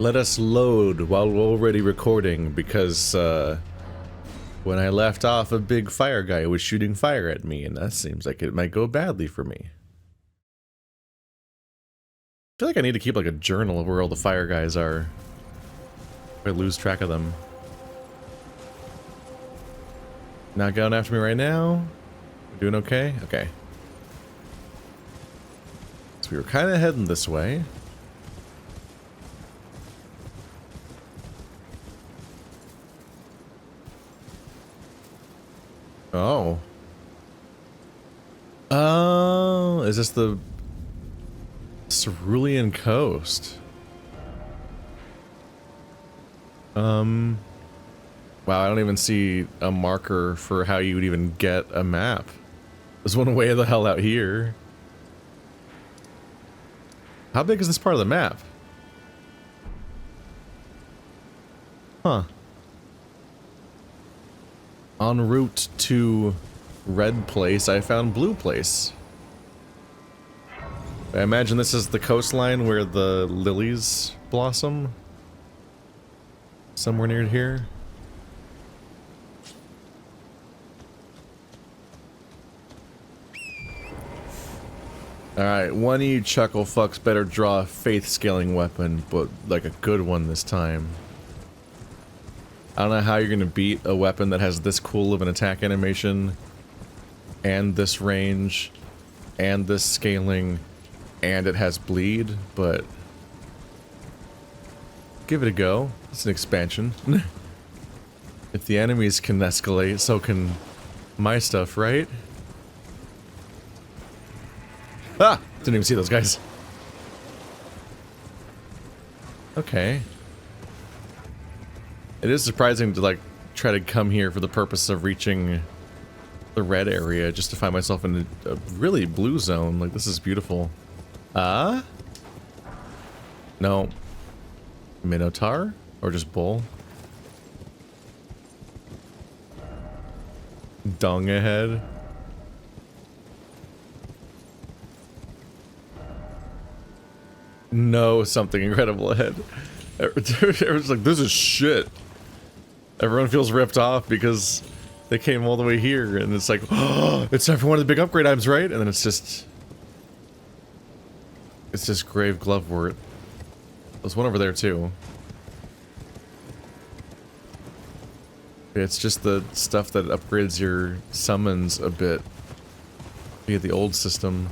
Let us load while we're already recording, because when I left off, a big fire guy was shooting fire at me, and that seems like it might go badly for me. I feel like I need to keep like a journal of where all the fire guys are. I lose track of them. Not going after me right now. Doing okay? Okay. So we were kind of heading this way. Oh. Oh, is this the Cerulean Coast? Wow, I don't even see a marker for how you would even get a map. There's one way the hell out here. How big is this part of the map? Huh. En route to Red Place, I found Blue Place. I imagine this is the coastline where the lilies blossom. Somewhere near here. Alright, one of you chuckle fucks better draw a faith scaling weapon, but like a good one this time. I don't know how you're gonna beat a weapon that has this cool of an attack animation, and this range, and this scaling, and it has bleed, but give it a go. It's an expansion. If the enemies can escalate, so can my stuff, right? Ah! Didn't even see those guys. Okay. It is surprising to, like, try to come here for the purpose of reaching the red area, just to find myself in a really blue zone. Like, this is beautiful. No. Minotaur? Or just bull? Dung ahead. No, something incredible ahead. Everyone's like, this is shit. Everyone feels ripped off because they came all the way here, and it's like, oh, it's time for one of the big upgrade items, right? And then it's just grave glovewort. There's one over there too. It's just the stuff that upgrades your summons a bit via the old system.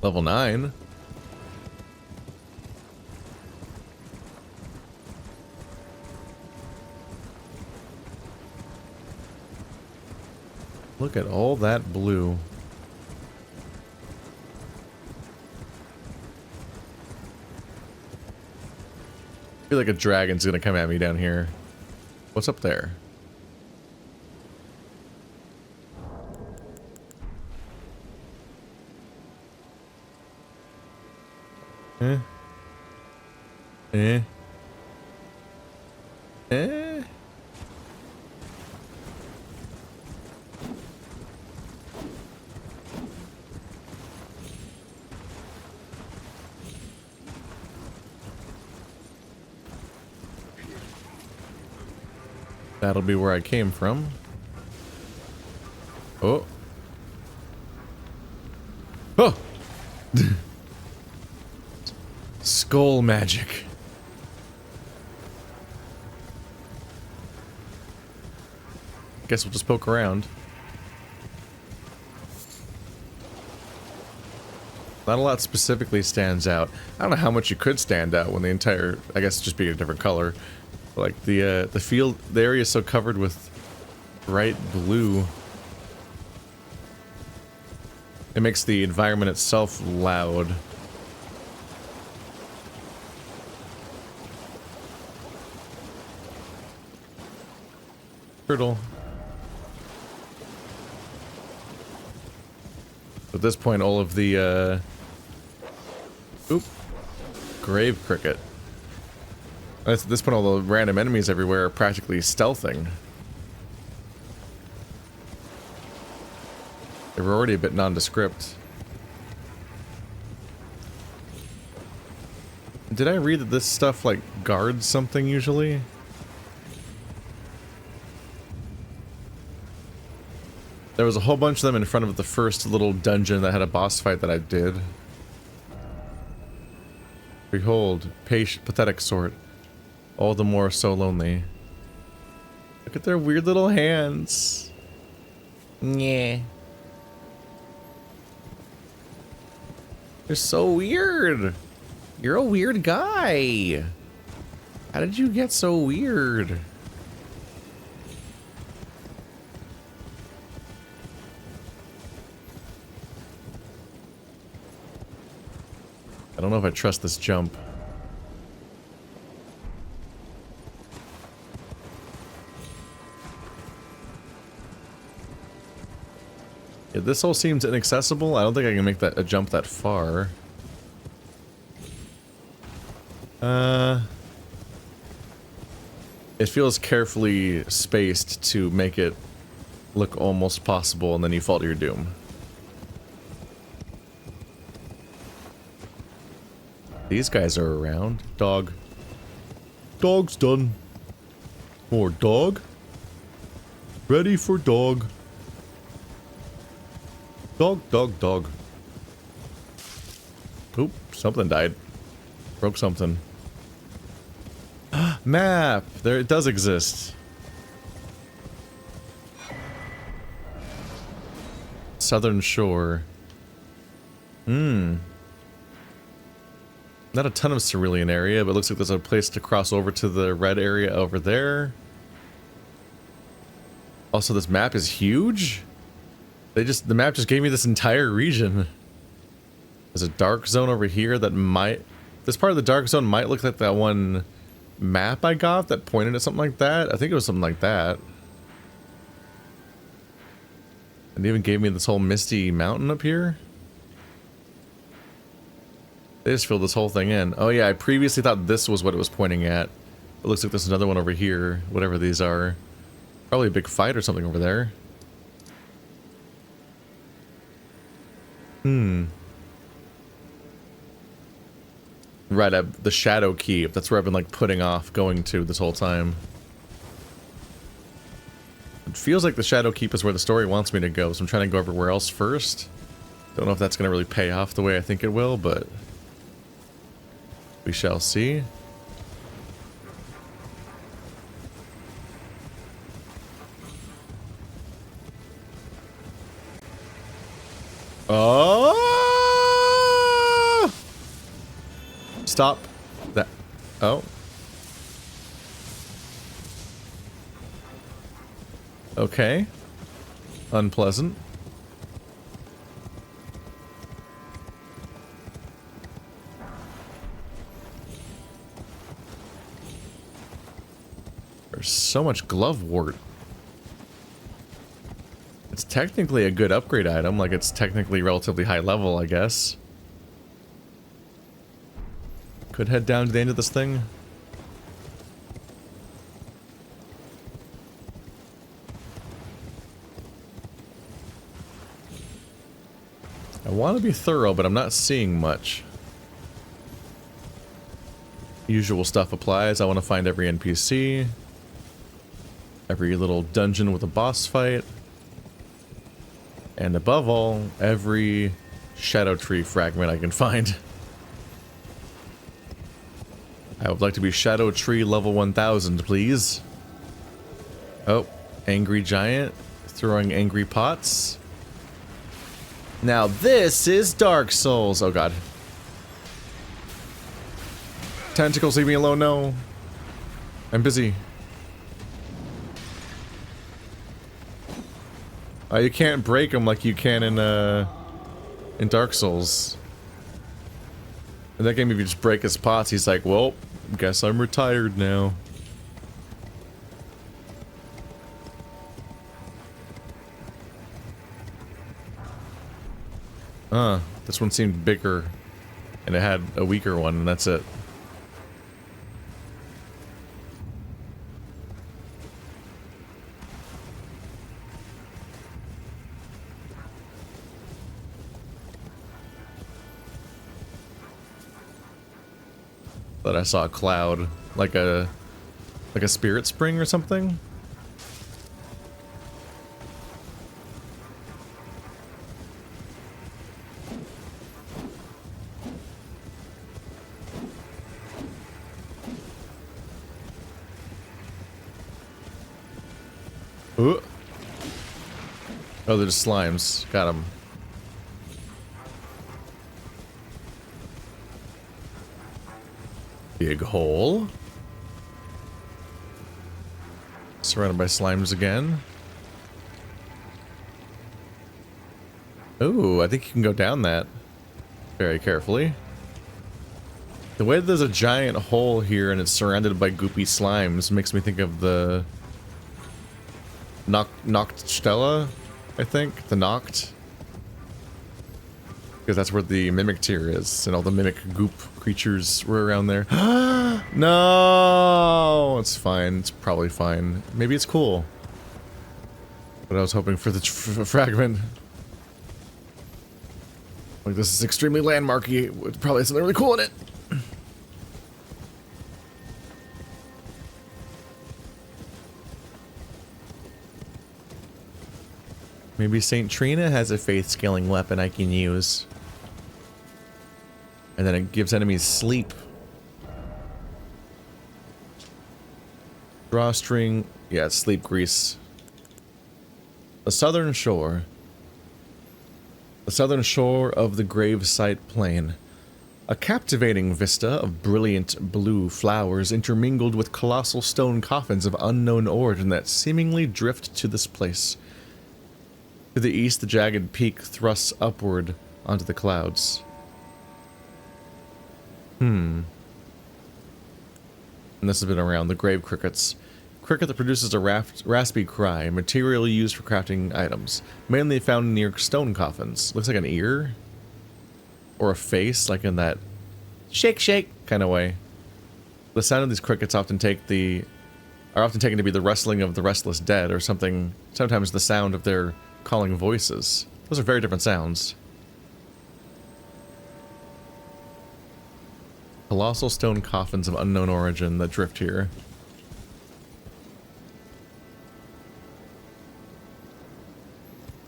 Level 9. Look at all that blue. I feel like a dragon's gonna come at me down here. What's up there? Eh? Eh? Eh? That'll be where I came from. Oh. Oh! Skull magic. Guess we'll just poke around. Not a lot specifically stands out. I don't know how much you could stand out when the entire, I guess just be a different color. Like the field, the area is so covered with bright blue. It makes the environment itself loud. Turtle. At this point, all of the, grave cricket. At this point, all the random enemies everywhere are practically stealthing. They were already a bit nondescript. Did I read that this stuff, like, guards something usually? There was a whole bunch of them in front of the first little dungeon that had a boss fight that I did. Behold, patient, pathetic sort. All the more so lonely. Look at their weird little hands. Yeah. They're so weird. You're a weird guy. How did you get so weird? I don't know if I trust this jump. Yeah, this all seems inaccessible. I don't think I can make that a jump that far. It feels carefully spaced to make it look almost possible, and then you fall to your doom. These guys are around. Dog. Dog's done. More dog. Ready for dog. Dog, dog, dog. Oop, something died. Broke something. Map! There, it does exist. Southern Shore. Not a ton of cerulean area, but it looks like there's a place to cross over to the red area over there. Also, this map is huge. The map just gave me this entire region. There's a dark zone over here that might... This part of the dark zone might look like that one map I got that pointed at something like that. I think it was something like that. And they even gave me this whole misty mountain up here. They just filled this whole thing in. Oh yeah, I previously thought this was what it was pointing at. It looks like there's another one over here, whatever these are. Probably a big fight or something over there. Right, the Shadow Keep. That's where I've been, like, putting off going to this whole time. It feels like the Shadow Keep is where the story wants me to go, so I'm trying to go everywhere else first. Don't know if that's going to really pay off the way I think it will, but... we shall see. Oh! Stop that. Oh. Okay. Unpleasant. There's so much glove wart. It's technically a good upgrade item, like it's technically relatively high level, I guess. Could head down to the end of this thing. I want to be thorough, but I'm not seeing much. Usual stuff applies. I want to find every NPC. Every little dungeon with a boss fight. And above all, every Shadow Tree fragment I can find. I would like to be Shadow Tree level 1000, please. Oh, angry giant throwing angry pots. Now this is Dark Souls. Oh god. Tentacles, leave me alone, no. I'm busy. You can't break them like you can in Dark Souls. In that game, if you just break his pots, he's like, well, guess I'm retired now. This one seemed bigger, and it had a weaker one, and that's it. That I saw a cloud, like a spirit spring or something. Ooh. Oh, they're just slimes. Got them. Big hole. Surrounded by slimes again. Ooh, I think you can go down that very carefully. The way that there's a giant hole here and it's surrounded by goopy slimes makes me think of the Noctstella, I think. The Noct. Because that's where the mimic tier is, and all the mimic goop creatures were around there. No! It's fine. It's probably fine. Maybe it's cool. But I was hoping for the fragment. Like, this is extremely landmarky. With probably something really cool in it. Maybe St. Trina has a faith-scaling weapon I can use. And then it gives enemies sleep. Drawstring. Yeah, it's sleep grease. The southern shore. The southern shore of the gravesite plain. A captivating vista of brilliant blue flowers intermingled with colossal stone coffins of unknown origin that seemingly drift to this place. To the east, the jagged peak thrusts upward onto the clouds. And this has been around the grave crickets. Cricket that produces a raspy cry, materially used for crafting items, mainly found near stone coffins. Looks like an ear? Or a face, like in that shake shake kind of way. The sound of these crickets are often taken to be the rustling of the restless dead, or something, sometimes the sound of their calling voices. Those are very different sounds. Colossal stone coffins of unknown origin that drift here.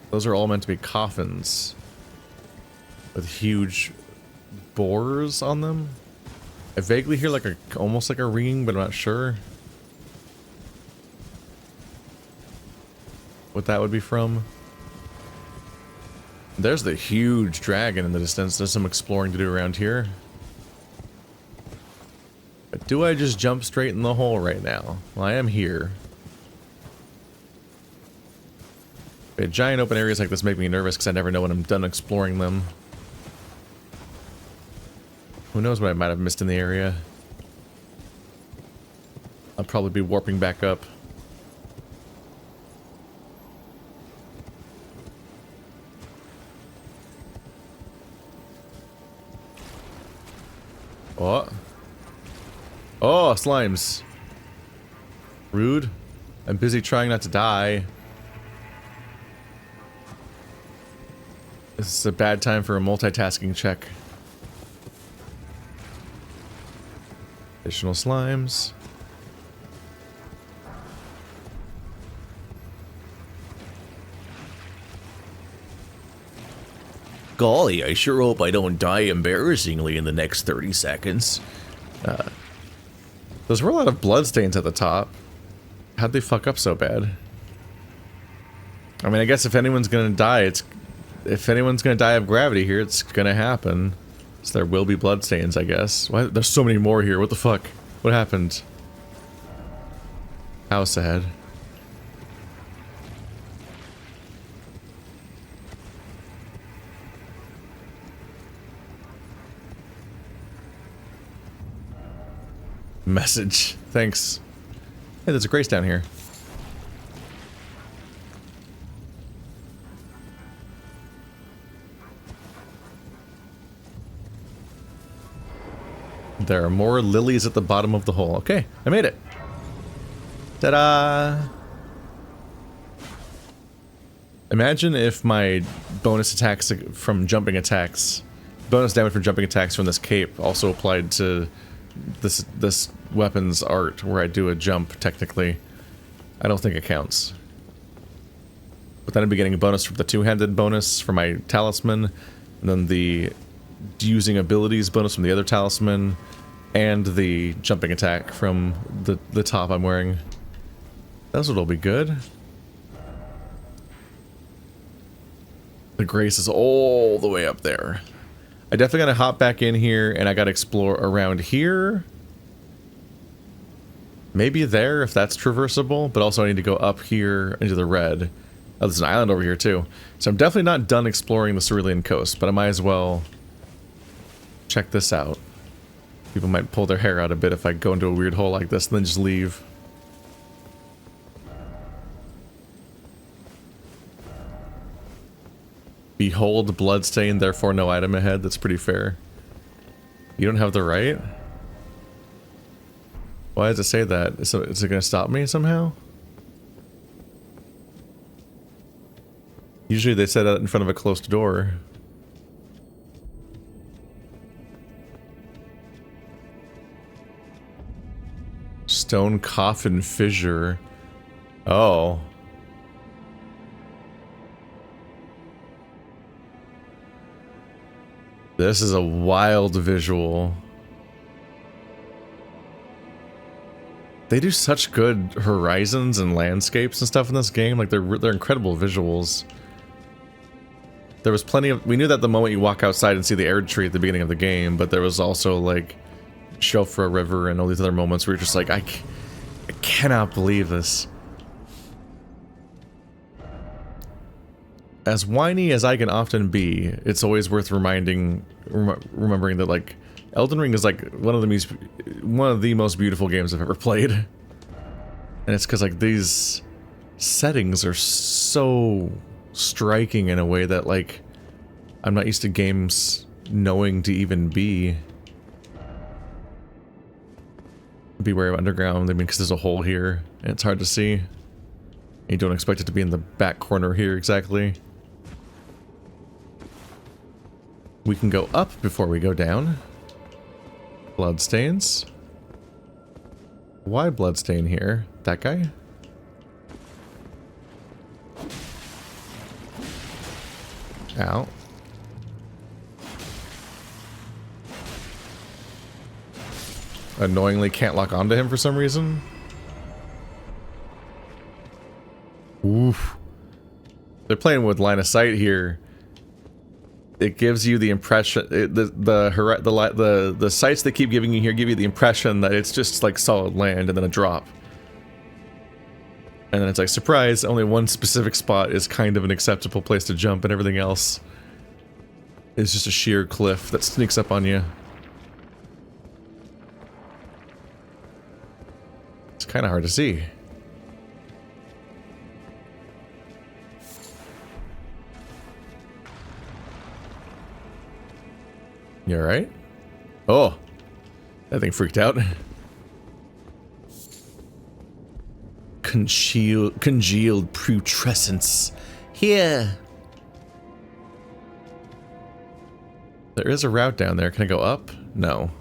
Those are all meant to be coffins with huge bores on them. I vaguely hear like almost like a ringing, but I'm not sure what that would be from. There's the huge dragon in the distance. There's some exploring to do around here. But do I just jump straight in the hole right now? Well, I am here. Okay, giant open areas like this make me nervous because I never know when I'm done exploring them. Who knows what I might have missed in the area? I'll probably be warping back up. Oh. Oh, slimes. Rude. I'm busy trying not to die. This is a bad time for a multitasking check. Additional slimes. Golly, I sure hope I don't die embarrassingly in the next 30 seconds. Those were a lot of bloodstains at the top. How'd they fuck up so bad? I mean, I guess if anyone's gonna die, if anyone's gonna die of gravity here, it's gonna happen. So there will be bloodstains, I guess. Why? There's so many more here. What the fuck? What happened? How sad. Message. Thanks. Hey, there's a grace down here. There are more lilies at the bottom of the hole. Okay, I made it. Ta-da! Imagine if my bonus attacks from jumping attacks, bonus damage from jumping attacks from this cape also applied to this weapon's art where I do a jump, technically. I don't think it counts. But then I'd be getting a bonus from the two-handed bonus for my talisman, and then the using abilities bonus from the other talisman, and the jumping attack from the top I'm wearing. Those would all be good. The grace is all the way up there. I definitely gotta hop back in here, and I gotta explore around here. Maybe there, if that's traversable, but also I need to go up here into the red. Oh, there's an island over here too. So I'm definitely not done exploring the Cerulean coast, but I might as well check this out. People might pull their hair out a bit if I go into a weird hole like this and then just leave. Behold bloodstain, therefore no item ahead. That's pretty fair. You don't have the right? Why does it say that? Is it going to stop me somehow? Usually they say that in front of a closed door. Stone coffin fissure. Oh. This is a wild visual. They do such good horizons and landscapes and stuff in this game. Like, they're incredible visuals. There was plenty of... We knew that the moment you walk outside and see the Erdtree at the beginning of the game, but there was also, like, Shelf for a River and all these other moments where you're just like, I cannot believe this. As whiny as I can often be, it's always worth remembering that, like, Elden Ring is like one of the most beautiful games I've ever played. And it's because, like, these settings are so striking in a way that, like, I'm not used to games knowing to even be. Beware of underground, I mean, because there's a hole here and it's hard to see. You don't expect it to be in the back corner here exactly. We can go up before we go down. Bloodstains. Why bloodstain here? That guy? Ow. Annoyingly can't lock onto him for some reason. Oof. They're playing with line of sight here. It gives you the impression, the sights they keep giving you here give you the impression that it's just like solid land and then a drop. And then it's like, surprise, only one specific spot is kind of an acceptable place to jump and everything else is just a sheer cliff that sneaks up on you. It's kind of hard to see. You alright? Oh! That thing freaked out. Congealed putrescence. Here! There is a route down there. Can I go up? No.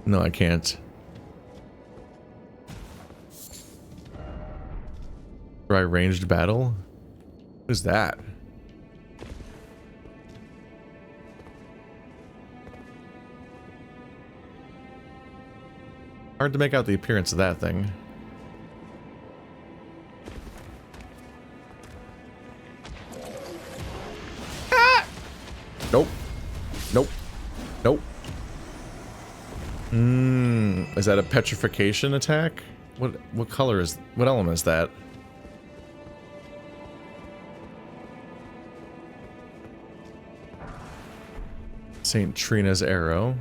No, I can't. Try ranged battle? Who's that? Hard to make out the appearance of that thing. Ah! Nope. Nope. Nope. Is that a petrification attack? What color is... What element is that? St. Trina's arrow.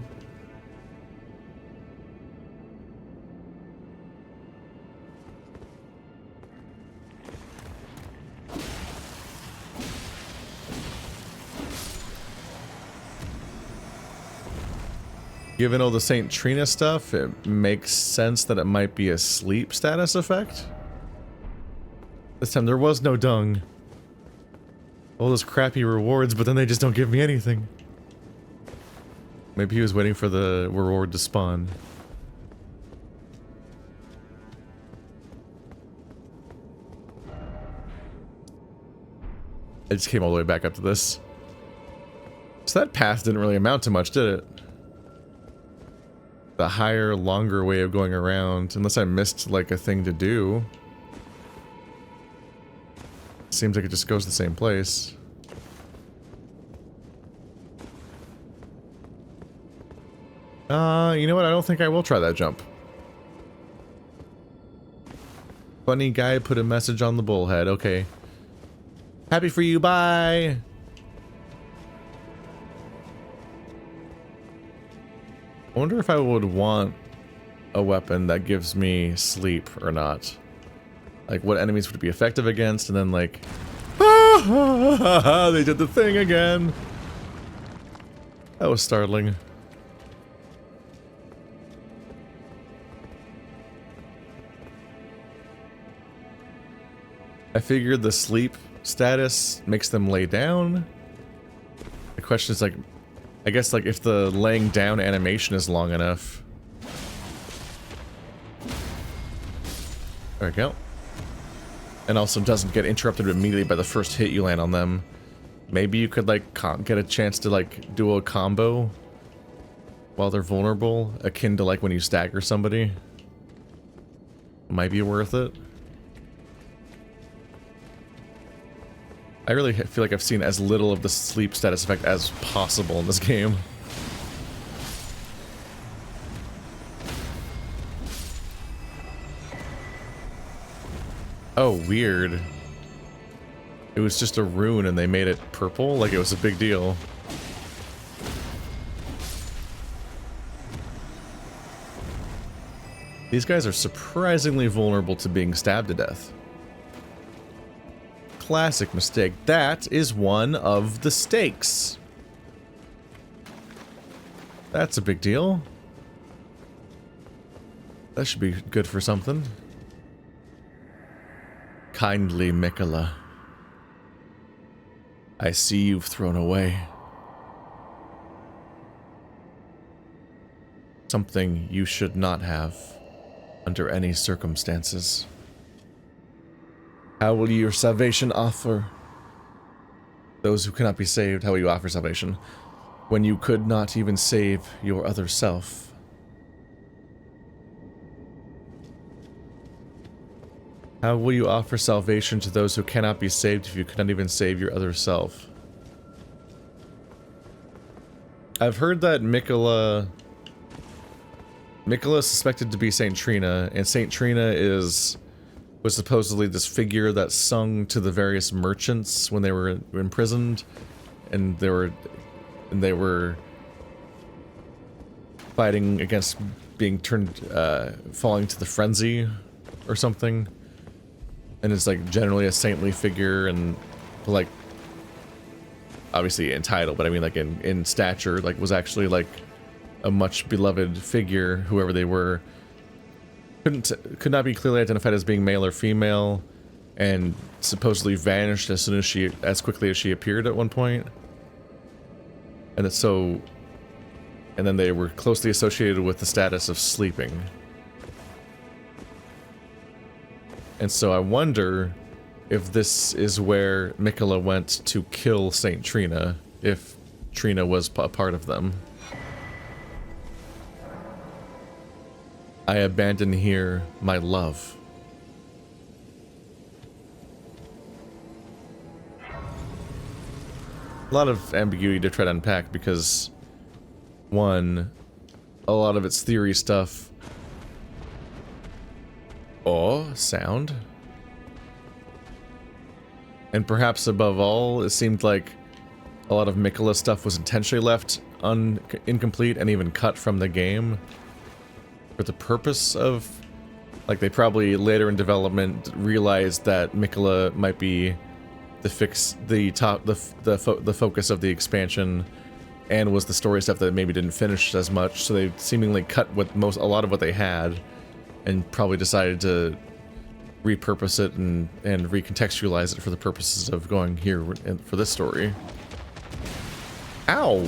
Given all the St. Trina stuff, it makes sense that it might be a sleep status effect. This time there was no dung. All those crappy rewards, but then they just don't give me anything. Maybe he was waiting for the reward to spawn. I just came all the way back up to this. So that path didn't really amount to much, did it? The higher, longer way of going around, unless I missed, like, a thing to do. Seems like it just goes to the same place. You know what? I don't think I will try that jump. Funny guy put a message on the bullhead. Okay. Happy for you, bye! I wonder if I would want a weapon that gives me sleep or not. Like, what enemies would it be effective against, and then, like... they did the thing again! That was startling. I figured the sleep status makes them lay down. The question is, like, I guess, like, if the laying down animation is long enough. There we go. And also doesn't get interrupted immediately by the first hit you land on them. Maybe you could, like, get a chance to, like, do a combo while they're vulnerable, akin to, like, when you stagger somebody. Might be worth it. I really feel like I've seen as little of the sleep status effect as possible in this game. Oh, weird. It was just a rune and they made it purple, like it was a big deal. These guys are surprisingly vulnerable to being stabbed to death. Classic mistake. That is one of the stakes. That's a big deal. That should be good for something. Kindly Miquella, I see you've thrown away something you should not have under any circumstances. How will your salvation offer those who cannot be saved? How will you offer salvation when you could not even save your other self? How will you offer salvation to those who cannot be saved if you cannot even save your other self? I've heard that Miquella is suspected to be Saint Trina, and Saint Trina was supposedly this figure that sung to the various merchants when they were imprisoned, and they were fighting against being turned, falling to the frenzy or something. And it's like generally a saintly figure, and like obviously in title, but I mean like in stature, like was actually like a much beloved figure, whoever they were. Could not be clearly identified as being male or female, and supposedly vanished as quickly as she appeared at one point. And and then they were closely associated with the status of sleeping. And so I wonder if this is where Miquella went to kill Saint Trina, if Trina was a part of them. I abandon here my love. A lot of ambiguity to try to unpack because, one, a lot of its theory stuff. Oh, sound. And perhaps above all, it seemed like a lot of Miquella stuff was intentionally left incomplete and even cut from the game for the purpose of, like, they probably later in development realized that Miquella might be the focus of the expansion, and was the story stuff that maybe didn't finish as much, so they seemingly cut a lot of what they had, and probably decided to repurpose it and recontextualize it for the purposes of going here for this story. Ow!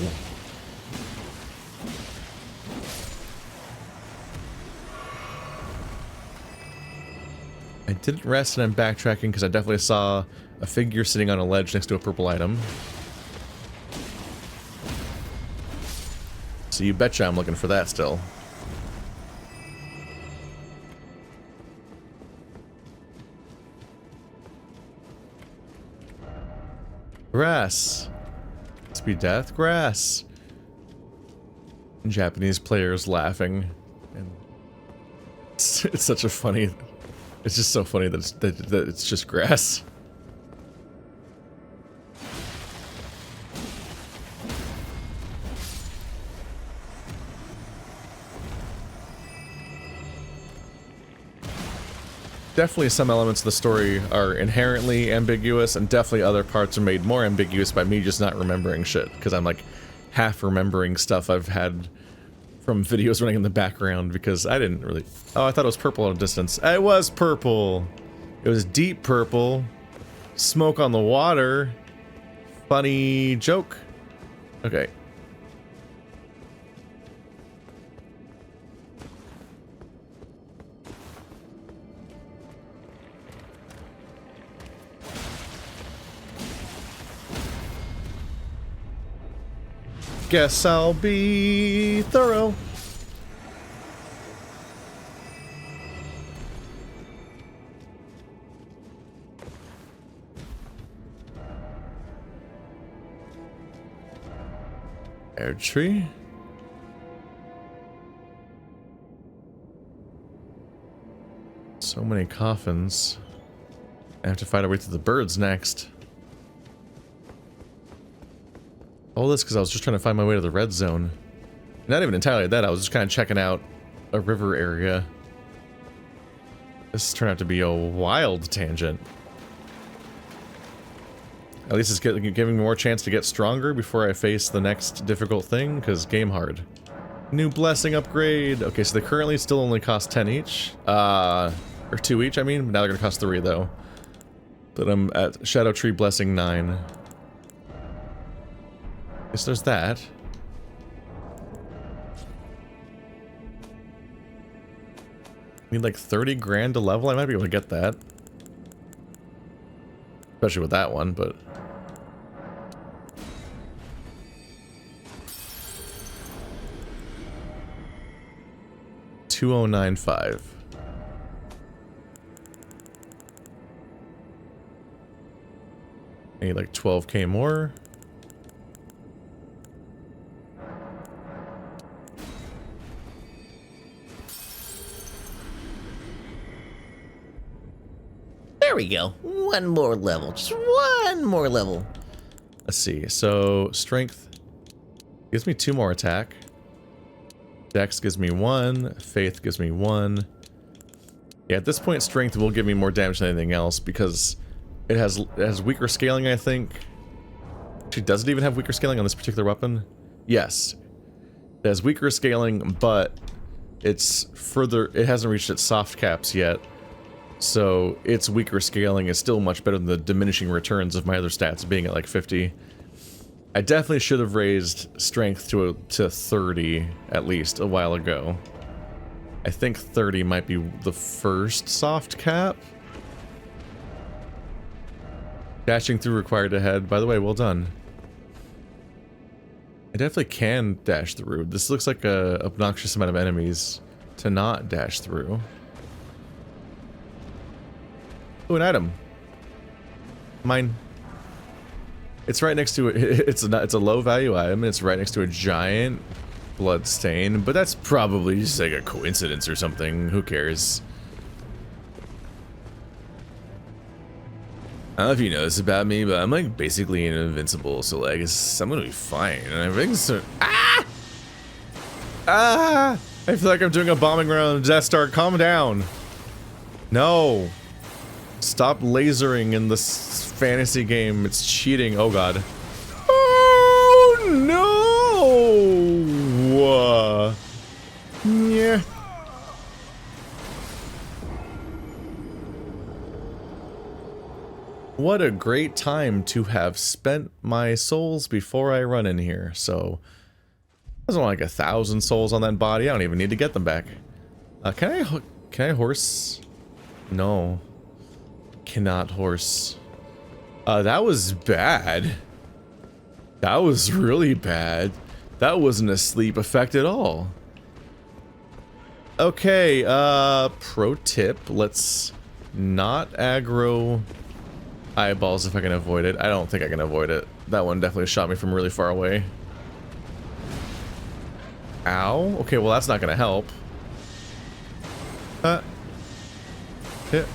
I didn't rest and I'm backtracking because I definitely saw a figure sitting on a ledge next to a purple item. So you betcha I'm looking for that still. Grass. Must be death. Grass. Japanese players laughing. And it's such a funny... It's just so funny that it's just grass. Definitely some elements of the story are inherently ambiguous, and definitely other parts are made more ambiguous by me just not remembering shit, because I'm like half remembering stuff I've had from videos running in the background, because I didn't really... Oh, I thought it was purple at a distance. It was purple! It was deep purple. Smoke on the water. Funny joke. Okay. Guess I'll be thorough. Erdtree. So many coffins. I have to find our way through the birds next. All this because I was just trying to find my way to the red zone. Not even entirely that, I was just kind of checking out a river area. This turned out to be a wild tangent. At least it's giving me more chance to get stronger before I face the next difficult thing, because game hard. New blessing upgrade! Okay, so they currently still only cost 10 each. Or 2 each, I mean. But now they're gonna cost 3, though. But I'm at Shadow Tree Blessing 9. Guess there's that. Need like 30 grand to level? I might be able to get that. Especially with that one, but... $2095. Need like 12k more. There we go. One more level. Just one more level. Let's see. So, strength gives me 2 more attack. Dex gives me 1. Faith gives me 1. Yeah, at this point, strength will give me more damage than anything else because it has weaker scaling, I think. Actually, does it even have weaker scaling on this particular weapon? Yes. It has weaker scaling, but it's further... It hasn't reached its soft caps yet. So its weaker scaling is still much better than the diminishing returns of my other stats being at like 50. I definitely should have raised strength to 30 at least a while ago. I think 30 might be the first soft cap. Dashing through required ahead. By the way, well done. I definitely can dash through. This looks like a obnoxious amount of enemies to not dash through. Ooh, an item. Mine. It's right next to it. It's a low value item, and it's right next to a giant blood stain, but that's probably just like a coincidence or something. Who cares? I don't know if you know this about me, but I'm like basically invincible, so like I'm gonna be fine. And I think so. Ah! Ah! I feel like I'm doing a bombing run on Death Star. Calm down. No. Stop lasering in this fantasy game. It's cheating. Oh god. Oh no! Yeah. What a great time to have spent my souls before I run in here. So, there's only like 1,000 souls on that body. I don't even need to get them back. Can I horse? No. Cannot horse. That was bad. That was really bad. That wasn't a sleep effect at all. Okay, pro tip, let's not aggro eyeballs if I can avoid it. I don't think I can avoid it. That one definitely shot me from really far away. Ow. Okay, well that's not gonna help. Hit.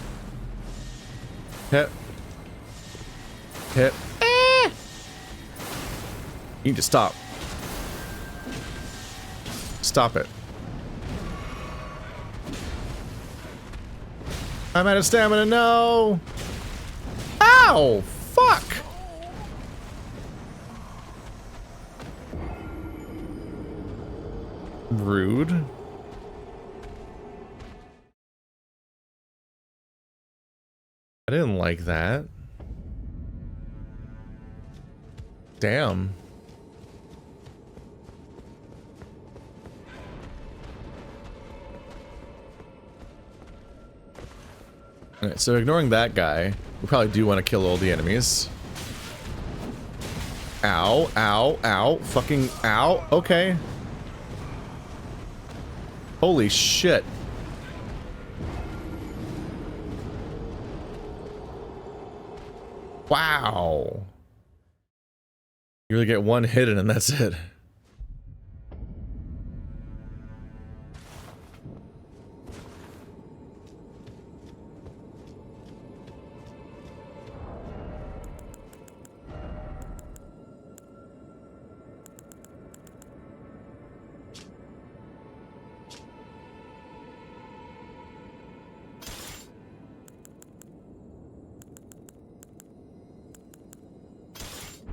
Hit. Hit. Ah! You need to stop. Stop it. I'm out of stamina, no! Ow! Fuck! Rude. I didn't like that. Damn. Alright, so ignoring that guy, we probably do want to kill all the enemies. Ow, ow, ow, fucking ow, okay. Holy shit. Wow. You really get one hit in and that's it.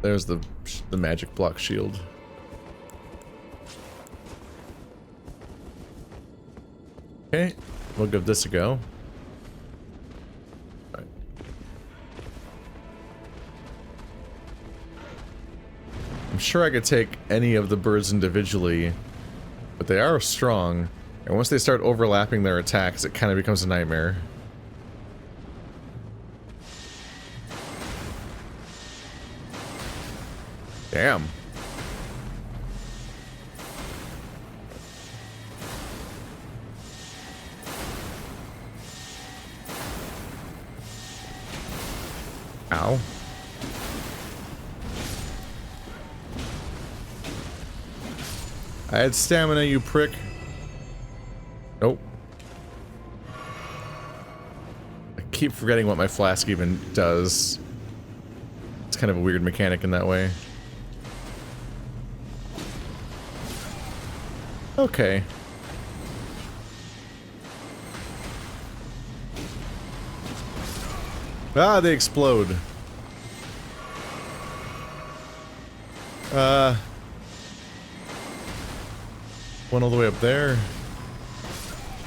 There's the magic block shield. Okay, we'll give this a go. All right. I'm sure I could take any of the birds individually, but they are strong, and once they start overlapping their attacks, it kind of becomes a nightmare. Damn. Ow. I had stamina, you prick. Nope. I keep forgetting what my flask even does. It's kind of a weird mechanic in that way. Okay. Ah, they explode. One all the way up there.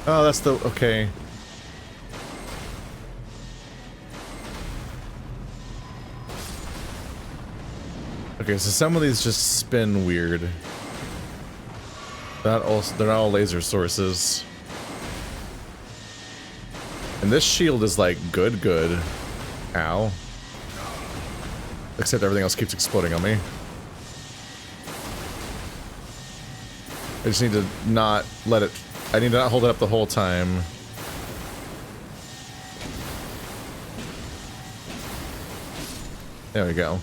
Oh, that's the... okay. Okay, so some of these just spin weird. They're not all laser sources. And this shield is like good. Ow. Except everything else keeps exploding on me. I just need to not let it... I need to not hold it up the whole time. There we go.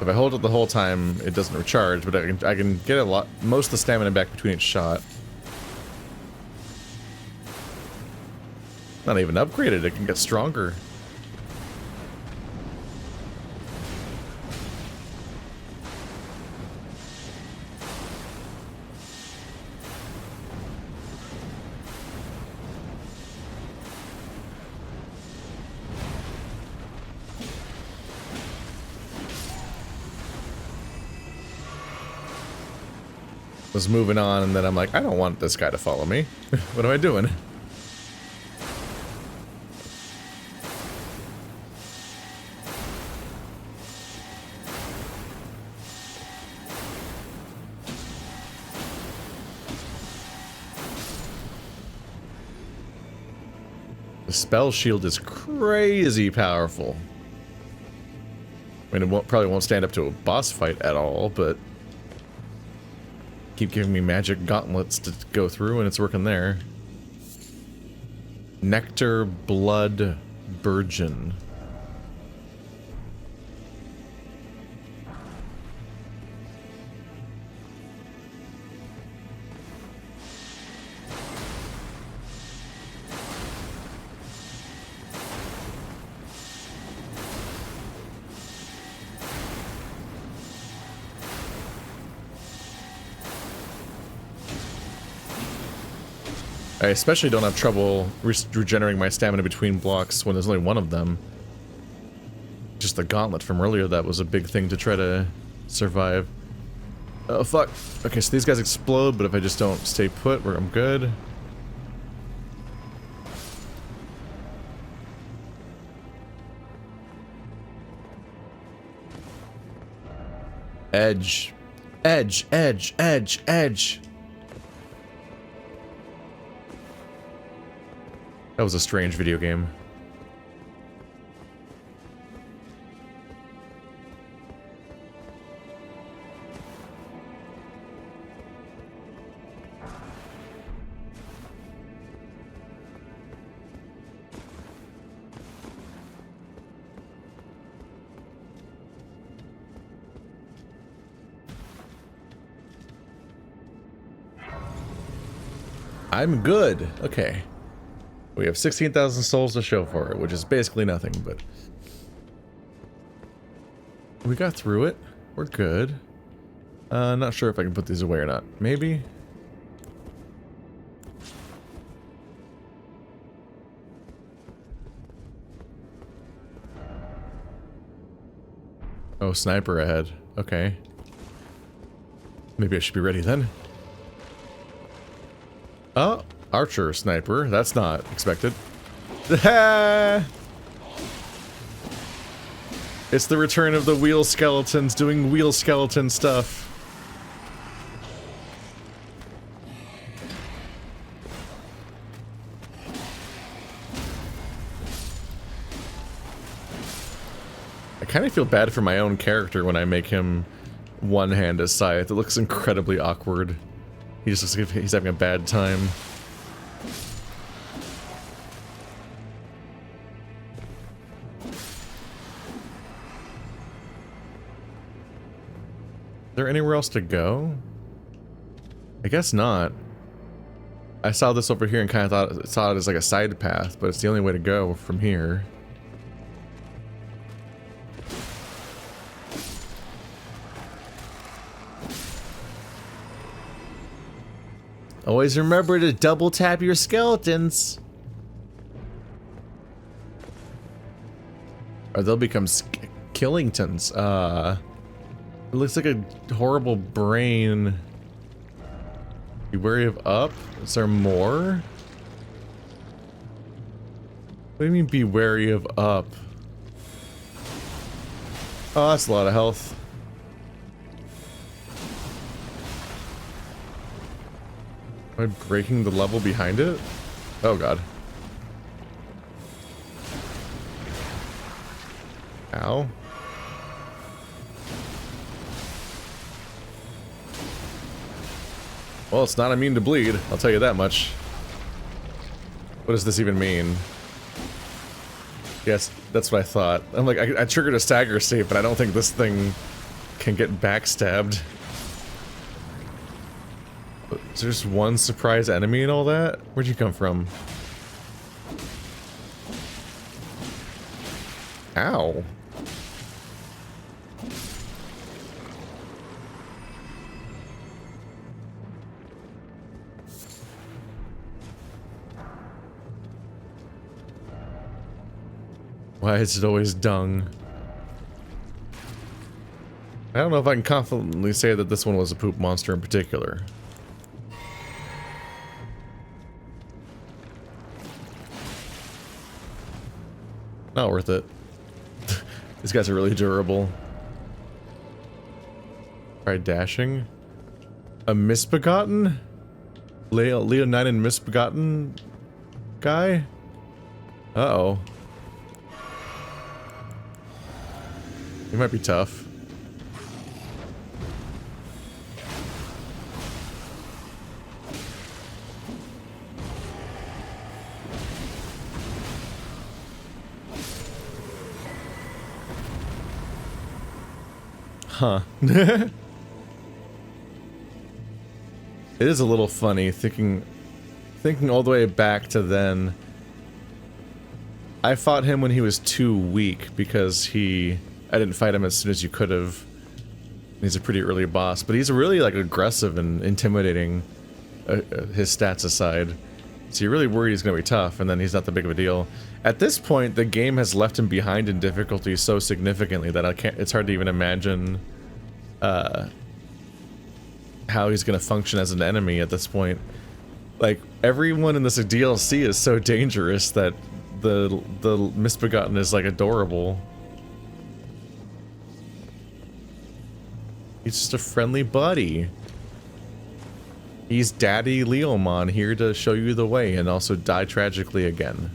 If I hold it the whole time, it doesn't recharge, but I can get most of the stamina back between each shot. Not even upgraded, it can get stronger. Was moving on, and then I'm like, I don't want this guy to follow me. What am I doing? The spell shield is crazy powerful. I mean, probably won't stand up to a boss fight at all, but keep giving me magic gauntlets to go through, and it's working there. Nectar Blood Burgeon. I especially don't have trouble regenerating my stamina between blocks when there's only one of them. Just the gauntlet from earlier, that was a big thing to try to survive. Oh, fuck. Okay, so these guys explode, but if I just don't stay put, I'm good. Edge. Edge, edge, edge, edge. That was a strange video game. I'm good. Okay. We have 16,000 souls to show for it, which is basically nothing, but we got through it. We're good. Not sure if I can put these away or not. Maybe. Oh, sniper ahead. Okay. Maybe I should be ready then. Oh, archer sniper. That's not expected. It's the return of the wheel skeletons doing wheel skeleton stuff. I kind of feel bad for my own character when I make him one-hand as scythe. It looks incredibly awkward. He just looks like he's having a bad time. Is there anywhere else to go? I guess not. I saw this over here and kind of saw it as like a side path, but it's the only way to go from here. Always remember to double tap your skeletons, or they'll become Killingtons. It looks like a horrible brain. Be wary of up. Is there more? What do you mean be wary of up? Oh, that's a lot of health. Am I breaking the level behind it? Oh god. Ow. Well, it's not immune to bleed, I'll tell you that much. What does this even mean? Yes, that's what I thought. I'm like, I triggered a stagger state, but I don't think this thing can get backstabbed. Is there just one surprise enemy and all that? Where'd you come from? Ow. Why is it always dung? I don't know if I can confidently say that this one was a poop monster in particular. Not worth it. These guys are really durable. Try dashing. A misbegotten? Leonine misbegotten guy? Uh-oh. He might be tough. Huh. It is a little funny thinking all the way back to then. I fought him when he was too weak because I didn't fight him as soon as you could have. He's a pretty early boss, but he's really like aggressive and intimidating, his stats aside. So you're really worried he's gonna be tough, and then he's not that big of a deal. At this point, the game has left him behind in difficulty so significantly that it's hard to even imagine how he's gonna function as an enemy at this point. Like, everyone in this DLC is so dangerous that the Misbegotten is like adorable. He's just a friendly buddy. He's Daddy Leomon, here to show you the way and also die tragically again.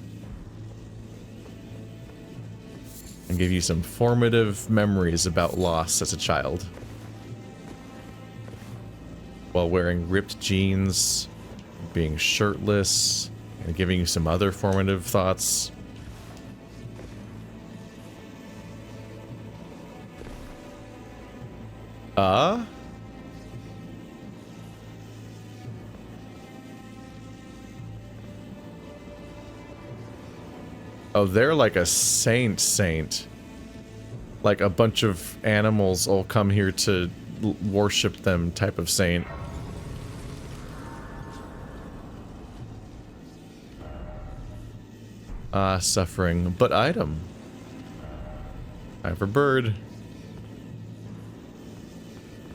And give you some formative memories about loss as a child. While wearing ripped jeans, being shirtless, and giving you some other formative thoughts. Oh, they're like a saint. Like a bunch of animals all come here to worship them type of saint. Suffering, but item. Time for bird.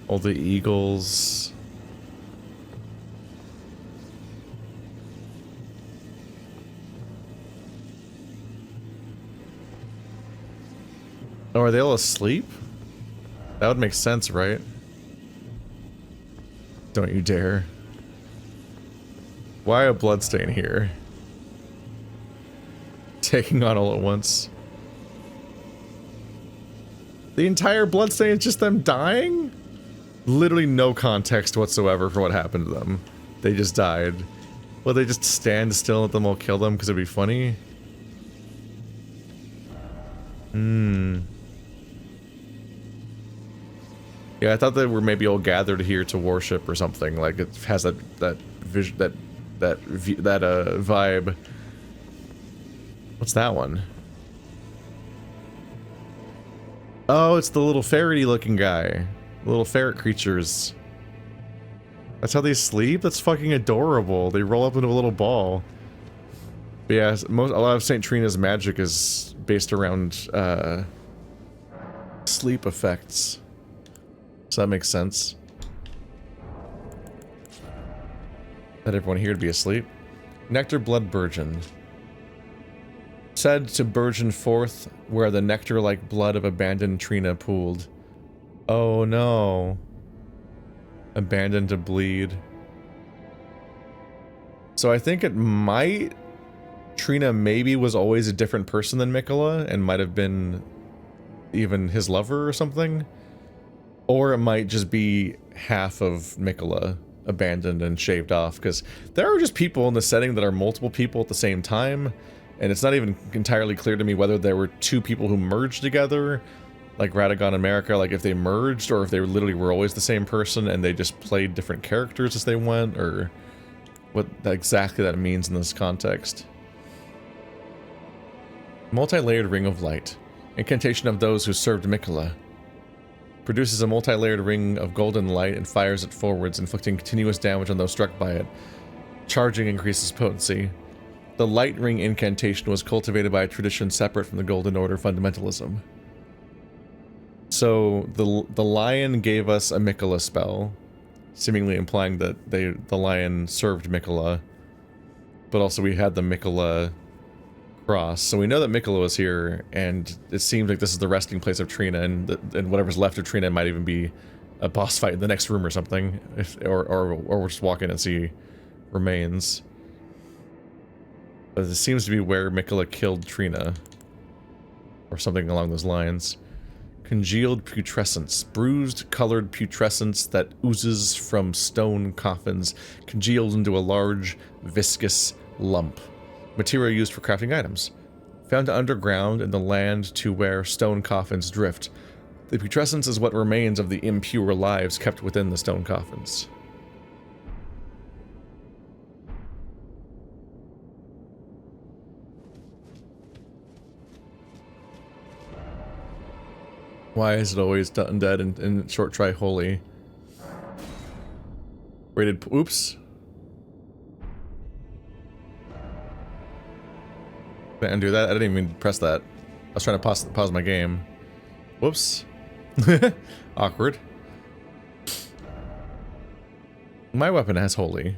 All the eagles. Oh, are they all asleep? That would make sense, right? Don't you dare. Why a bloodstain here? Taking on all at once. The entire bloodstain is just them dying? Literally no context whatsoever for what happened to them. They just died. Will they just stand still and let them all kill them because it'd be funny? Yeah, I thought they were maybe all gathered here to worship or something. Like it has that vision, that vibe. What's that one? Oh, it's the little ferrety looking guy. The little ferret creatures. That's how they sleep? That's fucking adorable. They roll up into a little ball. But yeah, a lot of St. Trina's magic is based around sleep effects. So that makes sense. Let everyone here to be asleep. Nectar blood burgeon. Said to burgeon forth where the nectar-like blood of abandoned Trina pooled. Oh no. Abandoned to bleed. So I think it might... Trina maybe was always a different person than Miquella and might have been even his lover or something. Or it might just be half of Miquella abandoned and shaved off, because there are just people in the setting that are multiple people at the same time, and it's not even entirely clear to me whether there were two people who merged together, like Radagon and Marika, like if they merged, or if they literally were always the same person and they just played different characters as they went, or what exactly that means in this context. Multi-layered ring of light. Incantation of those who served Miquella. Produces a multi-layered ring of golden light and fires it forwards, inflicting continuous damage on those struck by it. Charging increases potency. The light ring incantation was cultivated by a tradition separate from the Golden Order fundamentalism. So the lion gave us a Miquella spell, seemingly implying that the lion served Miquella, but also we had the Miquella cross. So we know that Miquella was here, and it seems like this is the resting place of Trina, and whatever's left of Trina might even be a boss fight in the next room or something, or we'll just walk in and see remains. But this seems to be where Miquella killed Trina, or something along those lines. Congealed putrescence. Bruised, colored putrescence that oozes from stone coffins, congealed into a large, viscous lump. Material used for crafting items. Found underground in the land to where stone coffins drift. The putrescence is what remains of the impure lives kept within the stone coffins. Why is it always undead and short try holy? Rated. Oops. Did I undo that? I didn't even press that. I was trying to pause my game. Whoops. Awkward. My weapon has holy.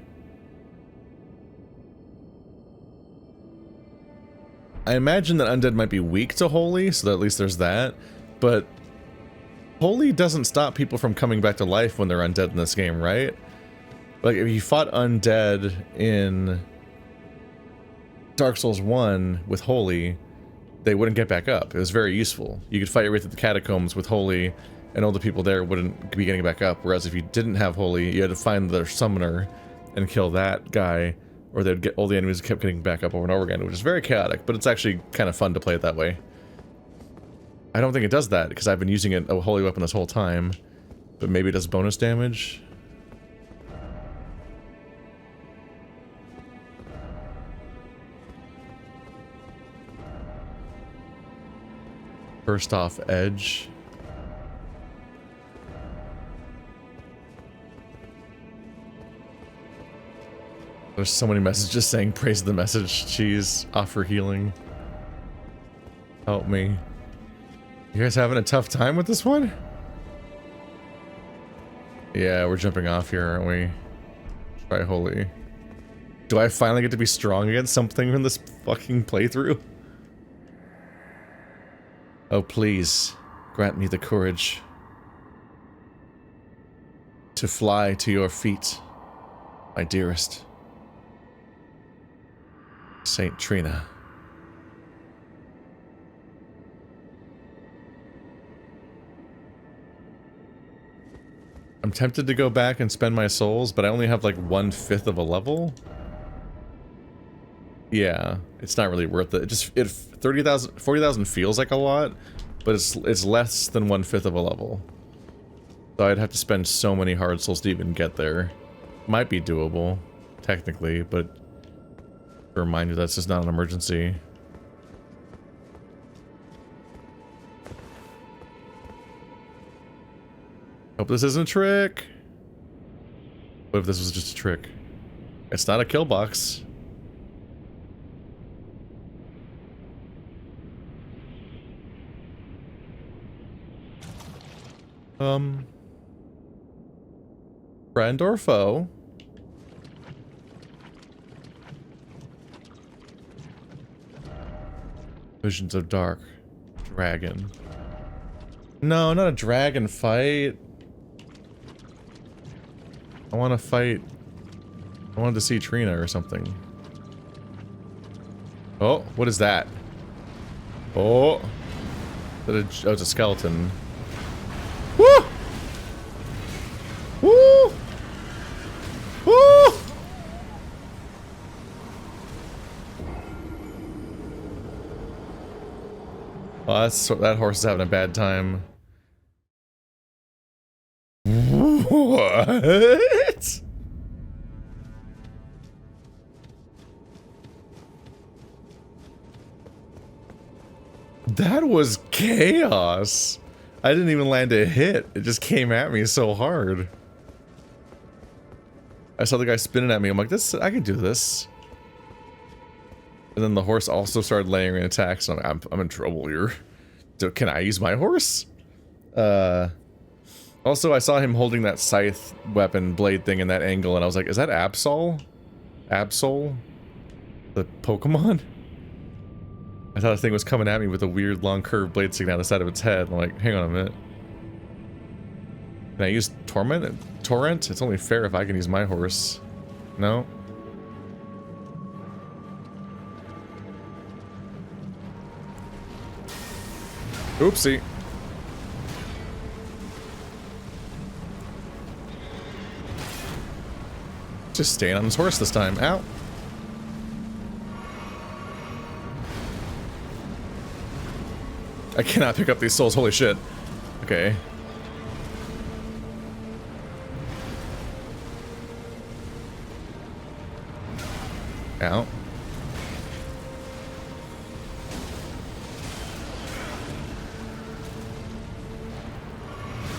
I imagine that undead might be weak to holy, so that at least there's that. But holy doesn't stop people from coming back to life when they're undead in this game, right? Like, if you fought undead in Dark Souls 1 with holy, they wouldn't get back up. It was very useful. You could fight your way through the catacombs with holy, and all the people there wouldn't be getting back up. Whereas if you didn't have holy, you had to find their summoner and kill that guy, or they'd get all the enemies kept getting back up over and over again, which is very chaotic, but it's actually kind of fun to play it that way. I don't think it does that, because I've been using it a holy weapon this whole time. But maybe it does bonus damage? First off, edge. There's so many messages saying praise the message. Jeez, offer healing. Help me. You guys having a tough time with this one? Yeah, we're jumping off here, aren't we? Try holy. Do I finally get to be strong against something in this fucking playthrough? Oh, please, grant me the courage to fly to your feet, my dearest Saint Trina. I'm tempted to go back and spend my souls, but I only have like 1/5 of a level. Yeah, it's not really worth it. It just 40,000 feels like a lot, but it's less than 1/5 of a level. So I'd have to spend so many hard souls to even get there. Might be doable, technically, but remind you that's just not an emergency. Hope this isn't a trick. What if this was just a trick? It's not a kill box. Friend or foe? Visions of Dark. Dragon. No, not a dragon fight. I want to fight. I wanted to see Trina or something. Oh, what is that? Oh. Oh, it's a skeleton. Woo! Woo! Woo! Oh, that horse is having a bad time. What? That was chaos. I didn't even land a hit. It just came at me so hard. I saw the guy spinning at me. I'm like, I can do this. And then the horse also started layering attacks. So I'm in trouble here. Can I use my horse? Also, I saw him holding that scythe weapon blade thing in that angle, and I was like, is that Absol? Absol? The Pokemon? I thought the thing was coming at me with a weird long curved blade sticking out the side of its head. I'm like, hang on a minute. Can I use Torment? Torrent? It's only fair if I can use my horse. No? Oopsie. Just staying on his horse this time. Ow. I cannot pick up these souls, holy shit. Okay. Ow.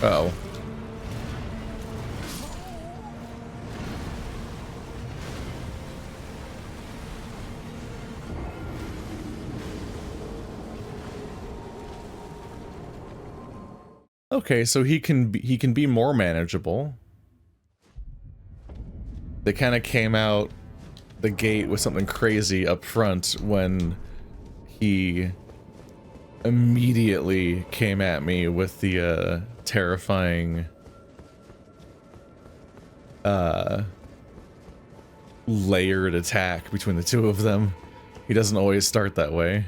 Uh-oh. Okay, so he can be more manageable. They kind of came out the gate with something crazy up front when he immediately came at me with the terrifying layered attack between the two of them. He doesn't always start that way.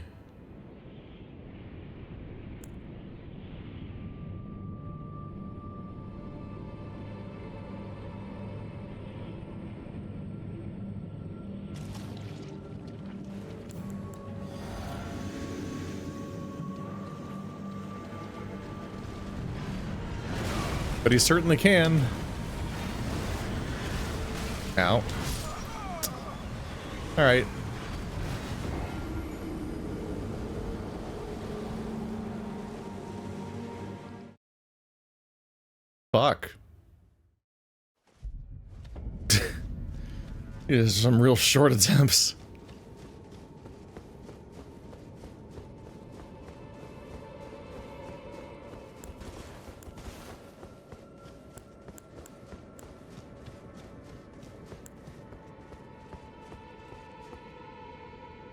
But he certainly can. Ow. Alright. Fuck. There's some real short attempts.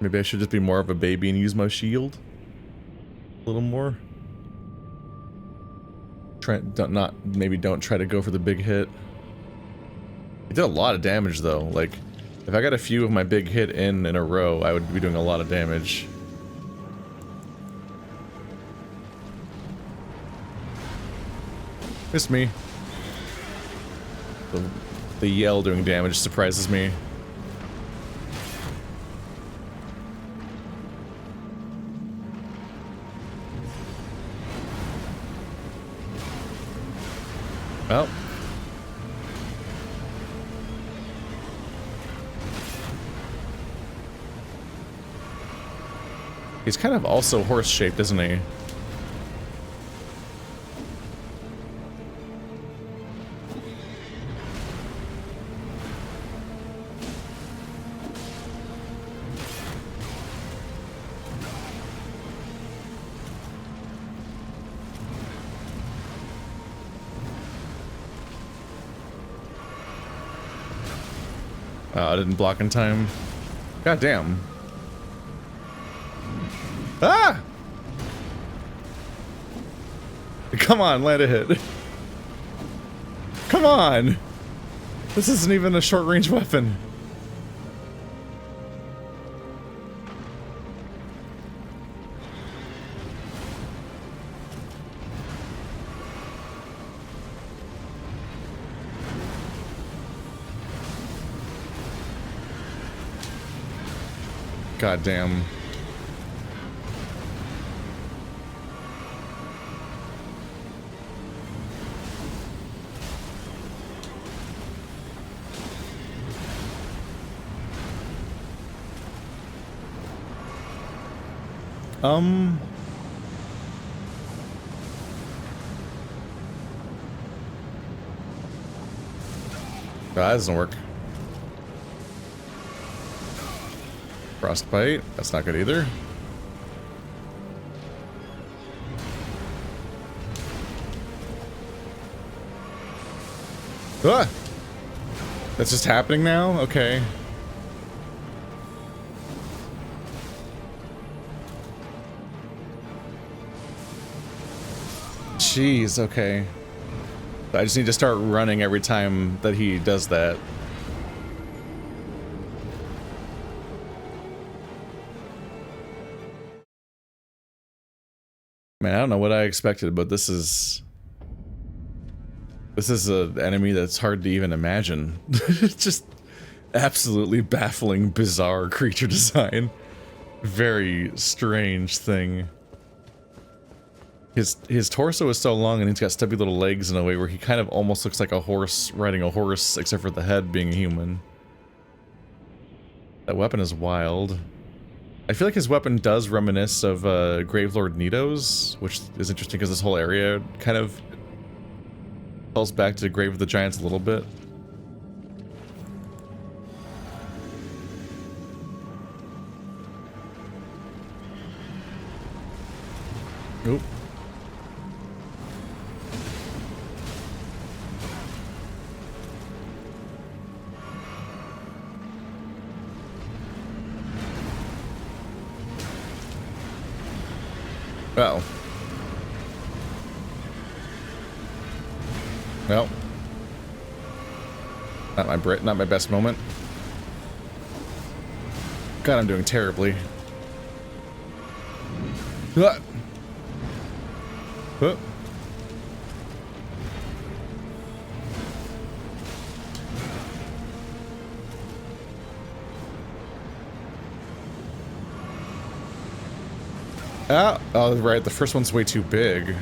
Maybe I should just be more of a baby and use my shield a little more. Maybe don't try to go for the big hit. It did a lot of damage though. Like, if I got a few of my big hit in a row, I would be doing a lot of damage. Missed me. The yell doing damage surprises me. Well. He's kind of also horse-shaped, isn't he? I didn't block in time. God damn. Ah! Come on, land a hit. Come on! This isn't even a short-range weapon. God damn. That doesn't work. Frostbite, that's not good either. Ah! That's just happening now? Okay. Jeez, okay. I just need to start running every time that he does that. Man, I don't know what I expected, but this is an enemy that's hard to even imagine. It's just Absolutely baffling, bizarre creature design. Very strange thing. His torso is so long and he's got stubby little legs in a way where he kind of almost looks like a horse riding a horse, except for the head being a human. That weapon is wild. I feel like his weapon does reminisce of Gravelord Nito's, which is interesting because this whole area kind of calls back to Grave of the Giants a little bit. Oop. Uh-oh. Well. Not my best moment. God, I'm doing terribly. Ah. Huh. Ah, oh, right, the first one's way too big.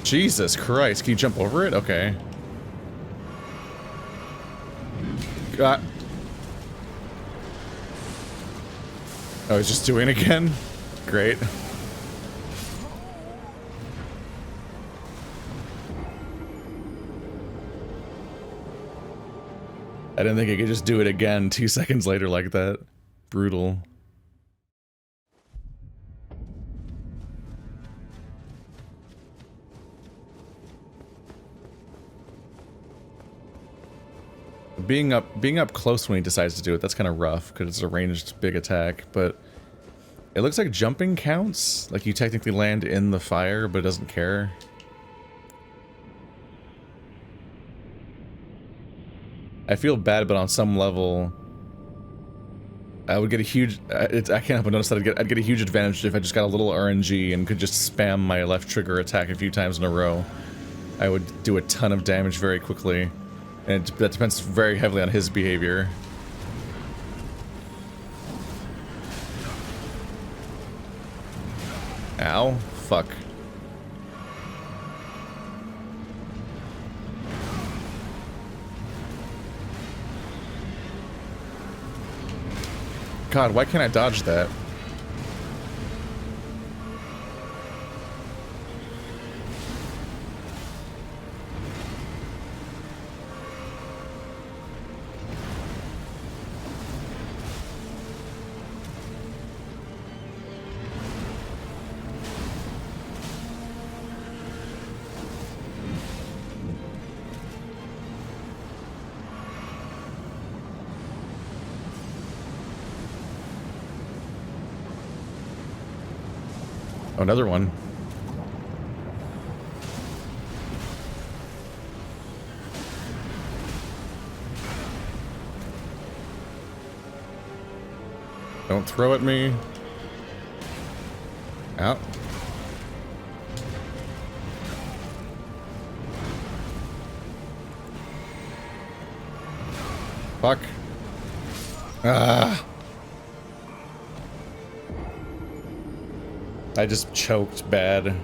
Jesus Christ, can you jump over it? Okay. God. Oh, he's just doing it again? Great. I didn't think I could just do it again 2 seconds later like that. Brutal. Being up close when he decides to do it, that's kind of rough, because it's a ranged big attack, but it looks like jumping counts. Like you technically land in the fire, but it doesn't care. I feel bad, but on some level, I would get a huge... I can't help but notice that I'd get a huge advantage if I just got a little RNG and could just spam my left trigger attack a few times in a row. I would do a ton of damage very quickly. And that depends very heavily on his behavior. Ow. Fuck. God, why can't I dodge that? Oh, another one. Don't throw at me. Out. Fuck. Ah. I just choked bad.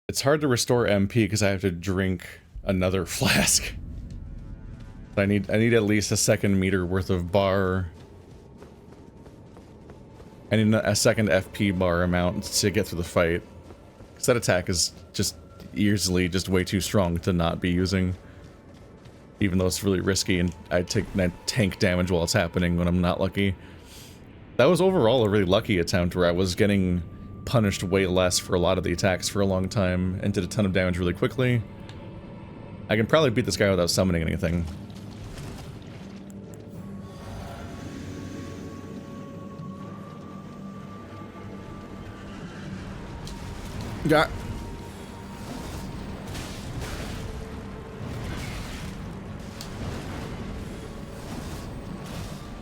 It's hard to restore MP because I have to drink another flask. I need at least a second meter worth of bar. I need a second FP bar amount to get through the fight. Because that attack is just easily just way too strong to not be using. Even though it's really risky and I tank damage while it's happening when I'm not lucky. That was overall a really lucky attempt where I was getting punished way less for a lot of the attacks for a long time and did a ton of damage really quickly. I can probably beat this guy without summoning anything. Got.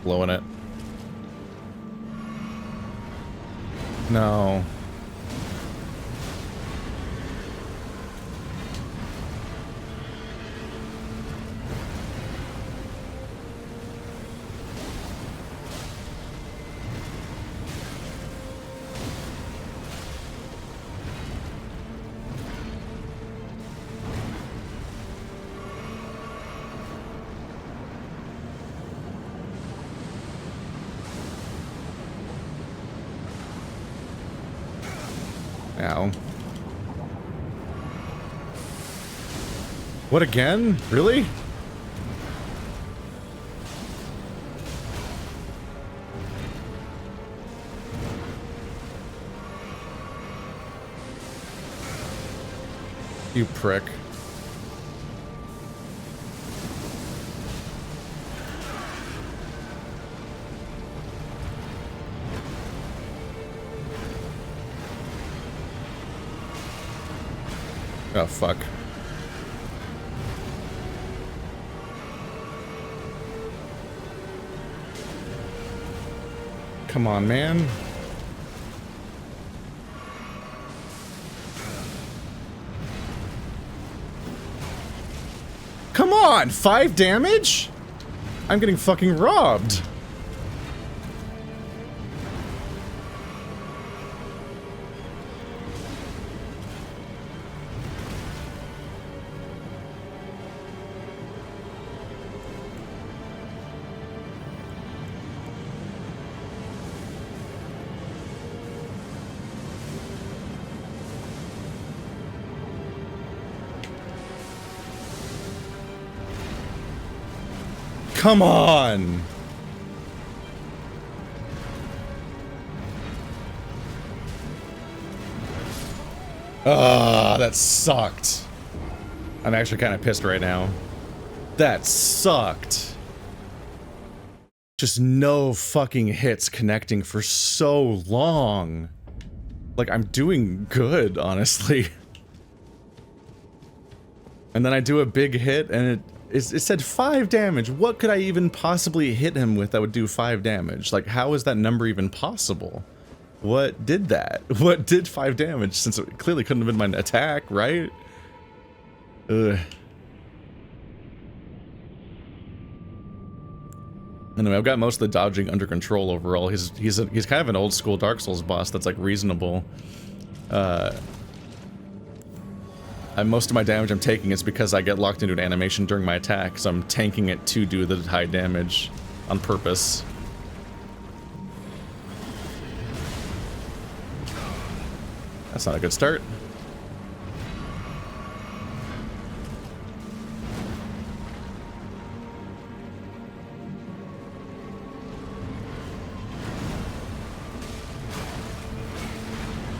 Blowing it. No. Ow. What again? Really? You prick. Oh, fuck. Come on, man. Come on! 5 damage? I'm getting fucking robbed. Come on! Ah, that sucked. I'm actually kind of pissed right now. That sucked. Just no fucking hits connecting for so long. Like, I'm doing good, honestly. And then I do a big hit and it said 5 damage. What could I even possibly hit him with that would do 5 damage? Like, how is that number even possible? What did that? What did 5 damage? Since it clearly couldn't have been my attack, right? Ugh. Anyway, I've got most of the dodging under control overall. He's kind of an old school Dark Souls boss that's like reasonable. Most of my damage I'm taking is because I get locked into an animation during my attack, so I'm tanking it to do the high damage on purpose. That's not a good start.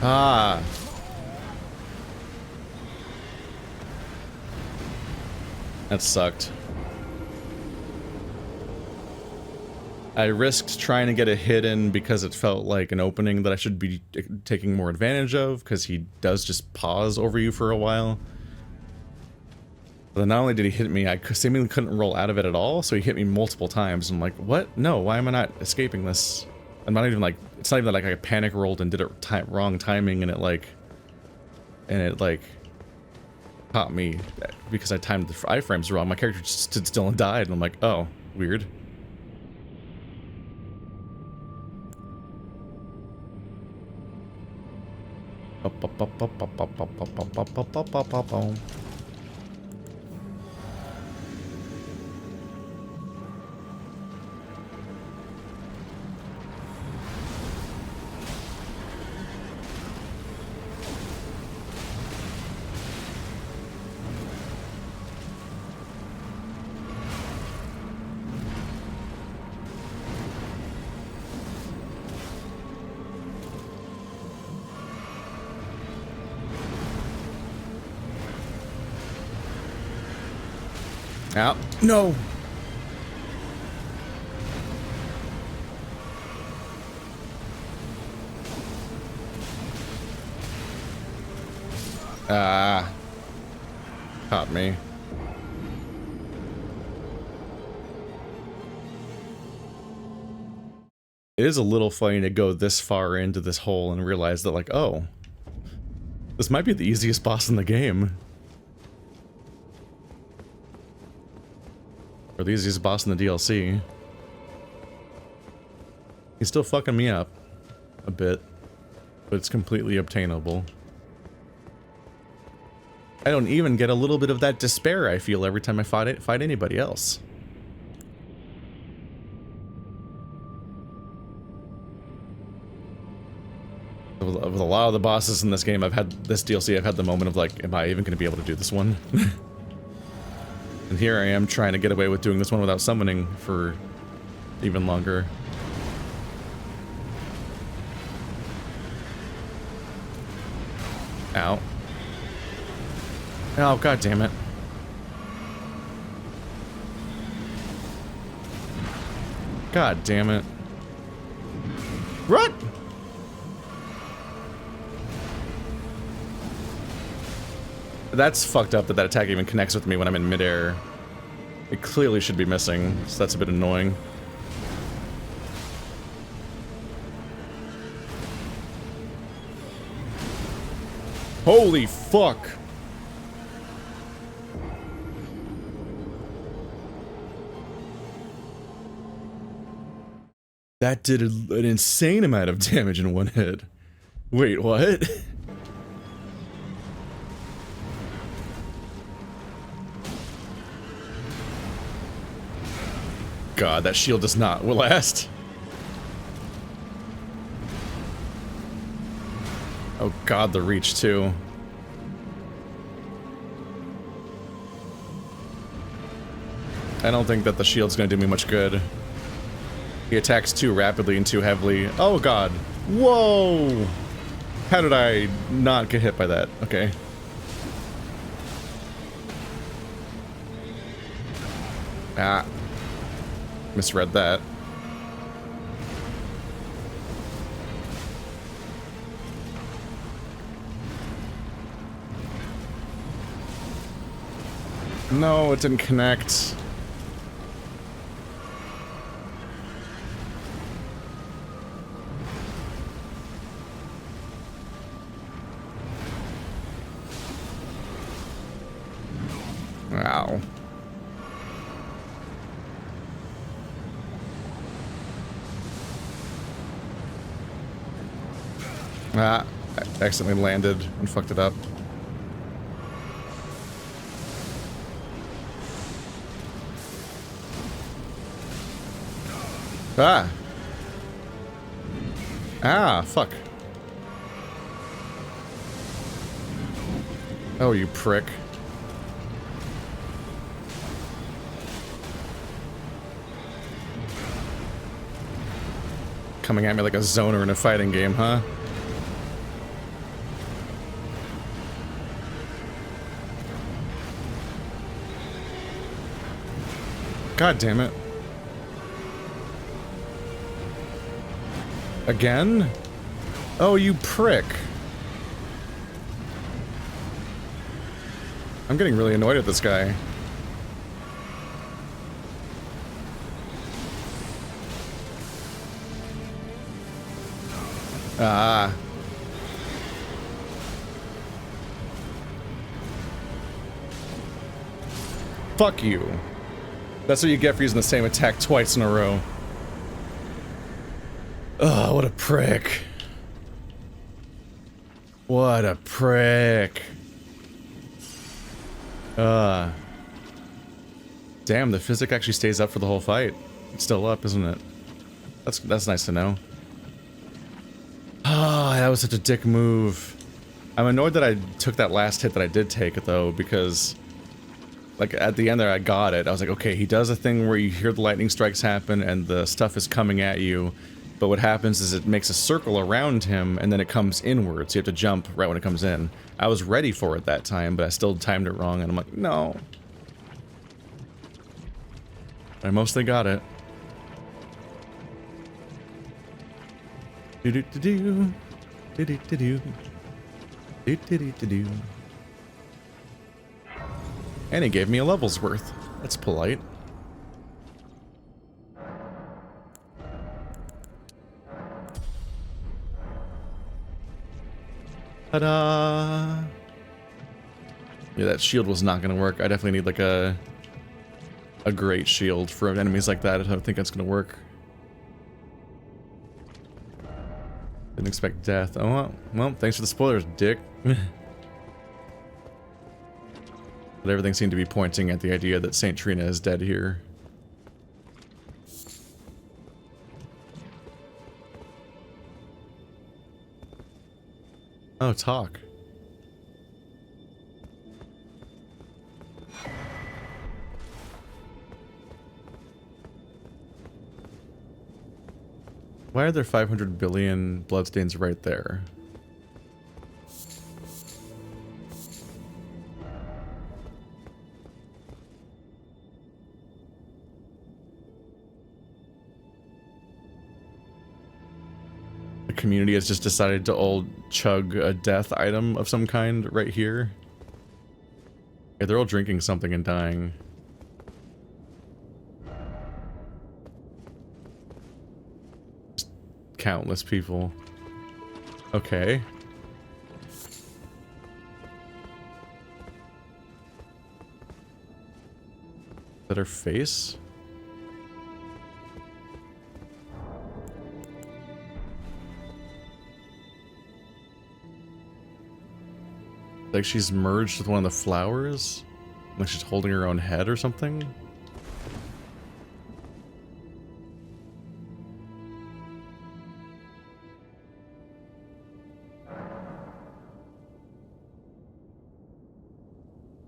Ah. That sucked. I risked trying to get a hit in because it felt like an opening that I should be taking more advantage of, because he does just pause over you for a while. But then not only did he hit me, I seemingly couldn't roll out of it at all, so he hit me multiple times. I'm like, what? No, why am I not escaping this? I'm not even like, it's not even like I panic rolled and did it wrong timing and it like caught me because I timed the iframes wrong. My character just stood still and died, and I'm like, oh, weird. Ow. No! Ah. Caught me. It is a little funny to go this far into this hole and realize that, like, oh, this might be the easiest boss in the game. Or the easiest boss in the DLC. He's still fucking me up a bit, but it's completely obtainable. I don't even get a little bit of that despair I feel every time I fight anybody else. With a lot of the bosses in this game, I've had this DLC, I've had the moment of like, am I even going to be able to do this one? And here I am trying to get away with doing this one without summoning for even longer. Ow. Oh, god damn it. God damn it. Run! That's fucked up that that attack even connects with me when I'm in midair. It clearly should be missing, so that's a bit annoying. Holy fuck! That did an insane amount of damage in one hit. Wait, what? God, that shield does not last. Oh god, the reach too. I don't think that the shield's gonna do me much good. He attacks too rapidly and too heavily. Oh god. Whoa! How did I not get hit by that? Okay. Ah. Misread that. No, it didn't connect. Wow. Ah, I accidentally landed and fucked it up. Ah! Ah, fuck. Oh, you prick. Coming at me like a zoner in a fighting game, huh? God damn it. Again? Oh, you prick. I'm getting really annoyed at this guy. Ah. Fuck you. That's what you get for using the same attack twice in a row. Oh, what a prick. What a prick. Damn, the physic actually stays up for the whole fight. It's still up, isn't it? That's nice to know. Ah, that was such a dick move. I'm annoyed that I took that last hit that I did take, though, because... like, at the end there, I got it. I was like, okay, he does a thing where you hear the lightning strikes happen and the stuff is coming at you, but what happens is it makes a circle around him and then it comes inwards. So you have to jump right when it comes in. I was ready for it that time, but I still timed it wrong, and I'm like, no. I mostly got it. Do-do-do-do. Do-do-do-do. Do-do-do-do-do. And he gave me a level's worth. That's polite. Ta-da! Yeah, that shield was not gonna work. I definitely need like a great shield for enemies like that. I don't think that's gonna work. Didn't expect death. Oh well, thanks for the spoilers, dick. But everything seemed to be pointing at the idea that Saint Trina is dead here. Oh, talk. Why are there 500 billion bloodstains right there? The community has just decided to all chug a death item of some kind right here. Yeah, they're all drinking something and dying. Countless people. Okay. Is that her face? Like she's merged with one of the flowers? Like she's holding her own head or something?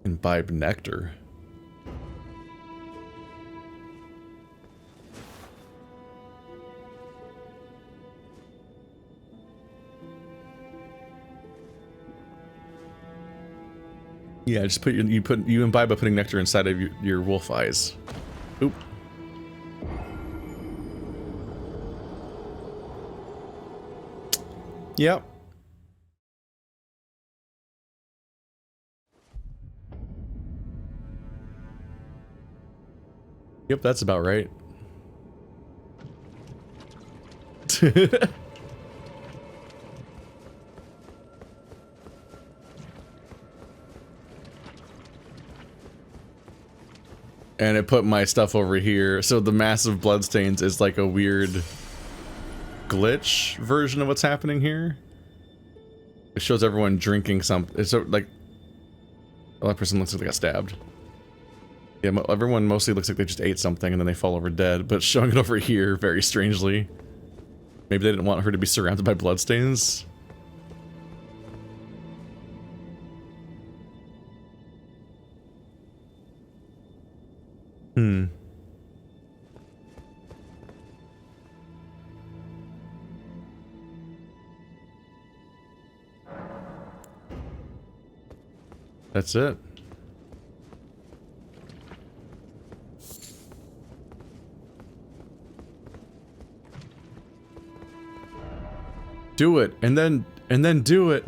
Imbibe nectar. Yeah, just put you imbibe by putting nectar inside of your wolf eyes. Oop. Yep. Yep, that's about right. And it put my stuff over here. So the massive bloodstains is like a weird glitch version of what's happening here. It shows everyone drinking something. It's so, like, well, that person looks like they got stabbed. Yeah, everyone mostly looks like they just ate something and then they fall over dead, but showing it over here very strangely. Maybe they didn't want her to be surrounded by bloodstains. That's it. Do it, and then do it.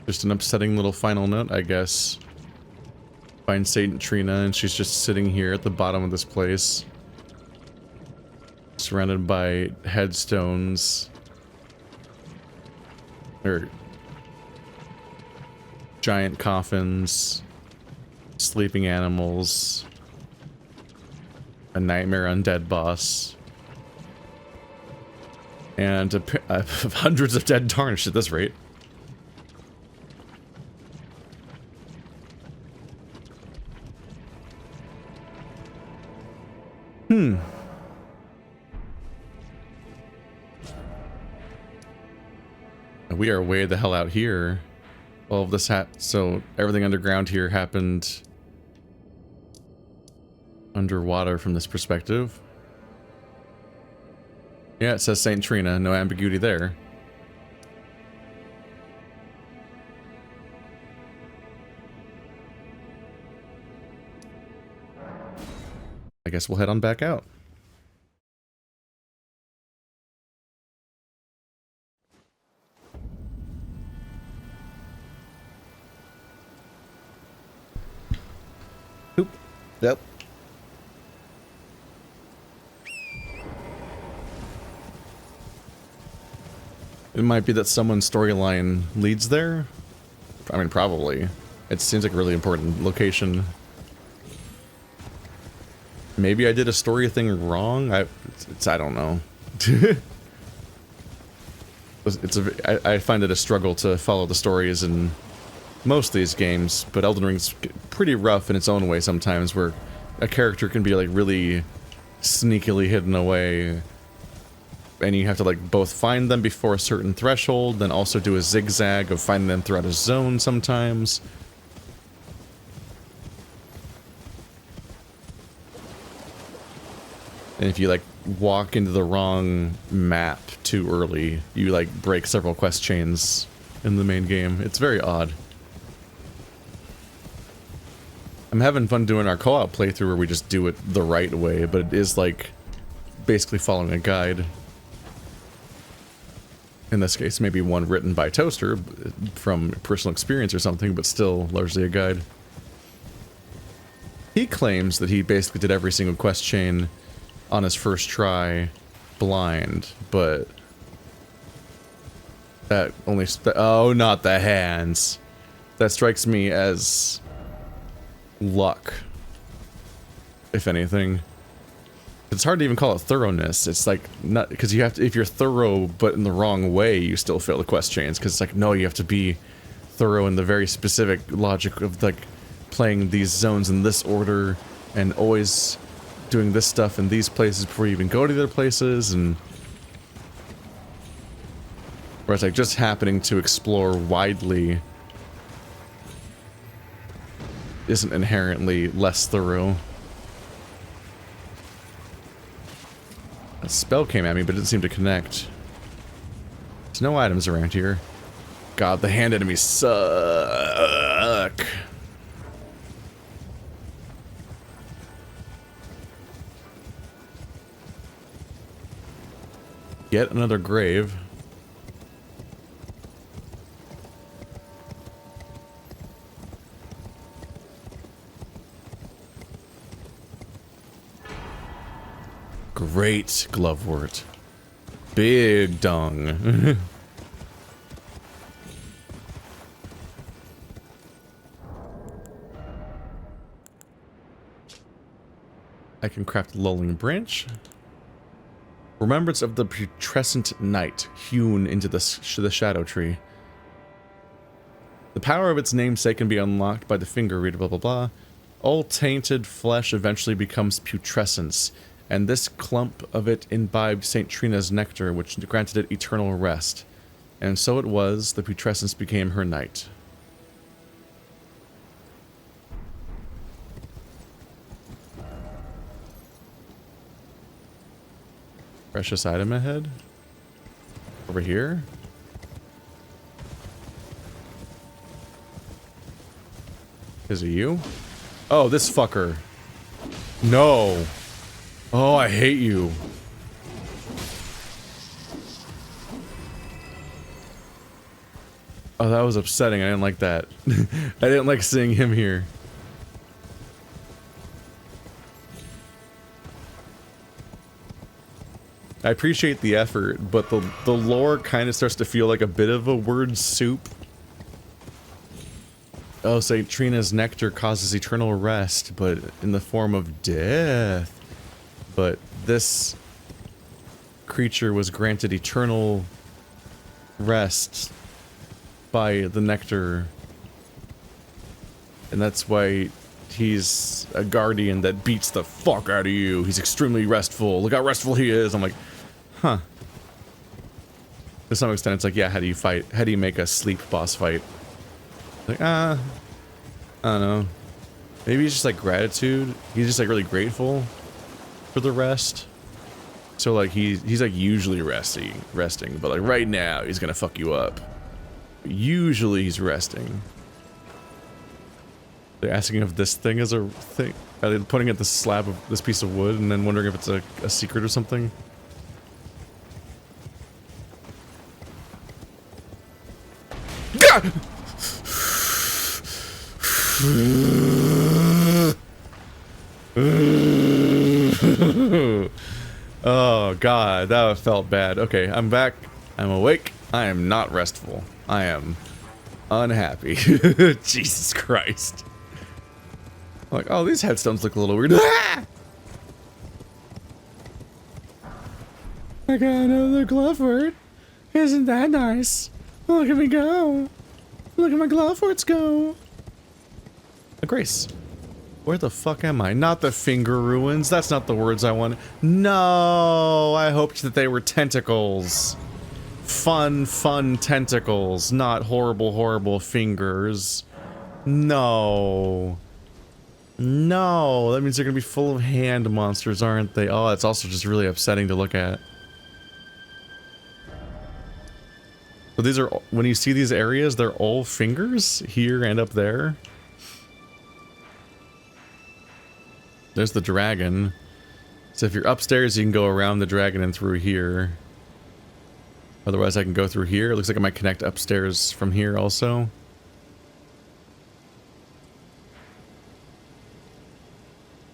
Just an upsetting little final note, I guess. Find Saint Trina, and she's just sitting here at the bottom of this place. Surrounded by headstones. Or giant coffins. Sleeping animals. A nightmare undead boss. And hundreds of dead Tarnished at this rate. We are way the hell out here. All of this so everything underground here happened underwater from this perspective. Yeah, it says Saint Trina, no ambiguity there. I guess we'll head on back out. Oop. Yep. It might be that someone's storyline leads there. I mean, probably. It seems like a really important location. Maybe I did a story thing wrong. I don't know. I find it a struggle to follow the stories in most of these games, but Elden Ring's pretty rough in its own way sometimes, where a character can be like really sneakily hidden away, and you have to like both find them before a certain threshold, then also do a zigzag of finding them throughout a zone sometimes. And if you like walk into the wrong map too early, you like break several quest chains in the main game. It's very odd. I'm having fun doing our co-op playthrough where we just do it the right way, but it is like basically following a guide. In this case, maybe one written by Toaster from personal experience or something, but still largely a guide. He claims that he basically did every single quest chain on his first try blind, but that only oh, not the hands. That strikes me as luck, if anything. It's hard to even call it thoroughness. It's like, not because you have to, if you're thorough but in the wrong way, you still fail the quest chains, because it's like, no, you have to be thorough in the very specific logic of like playing these zones in this order and always doing this stuff in these places before you even go to the other places. And where it's like just happening to explore widely isn't inherently less thorough. A spell came at me, but it didn't seem to connect. There's no items around here. God, the hand enemies suck. Yet another grave. Great glovewort. Big dung. I can craft lulling branch. Remembrance of the putrescent night hewn into the shadow tree. The power of its namesake can be unlocked by the finger reader, blah blah blah. All tainted flesh eventually becomes putrescence, and this clump of it imbibed St. Trina's nectar, which granted it eternal rest. And so it was, the putrescence became her night. Precious item ahead? Over here? Is it you? Oh, this fucker. No. Oh, I hate you. Oh, that was upsetting. I didn't like that. I didn't like seeing him here. I appreciate the effort, but the lore kind of starts to feel like a bit of a word soup. Oh, St. Trina's nectar causes eternal rest, but in the form of death. But this creature was granted eternal rest by the nectar. And that's why he's a guardian that beats the fuck out of you. He's extremely restful. Look how restful he is. I'm like, huh. To some extent, it's like, yeah, how do you fight? How do you make a sleep boss fight? Like, I don't know. Maybe it's just like gratitude. He's just like really grateful for the rest. So like he's like usually resting, but like right now he's gonna fuck you up. Usually he's resting. They're asking if this thing is a thing. Are they putting it this slab of this piece of wood and then wondering if it's a secret or something? Oh god, that felt bad. Okay, I'm back. I'm awake. I am not restful. I am unhappy. Jesus Christ. Like, oh, these headstones look a little weird. Ah! I got another glove word. Isn't that nice? Look at me go. Look at my glowforts go. A Grace. Where the fuck am I? Not the finger ruins. That's not the words I want. No, I hoped that they were tentacles. Fun, fun tentacles, not horrible, horrible fingers. No. No, that means they're gonna be full of hand monsters, aren't they? Oh, it's also just really upsetting to look at. So these are, when you see these areas, they're all fingers here and up there. There's the dragon. So if you're upstairs, you can go around the dragon and through here. Otherwise, I can go through here. It looks like I might connect upstairs from here also.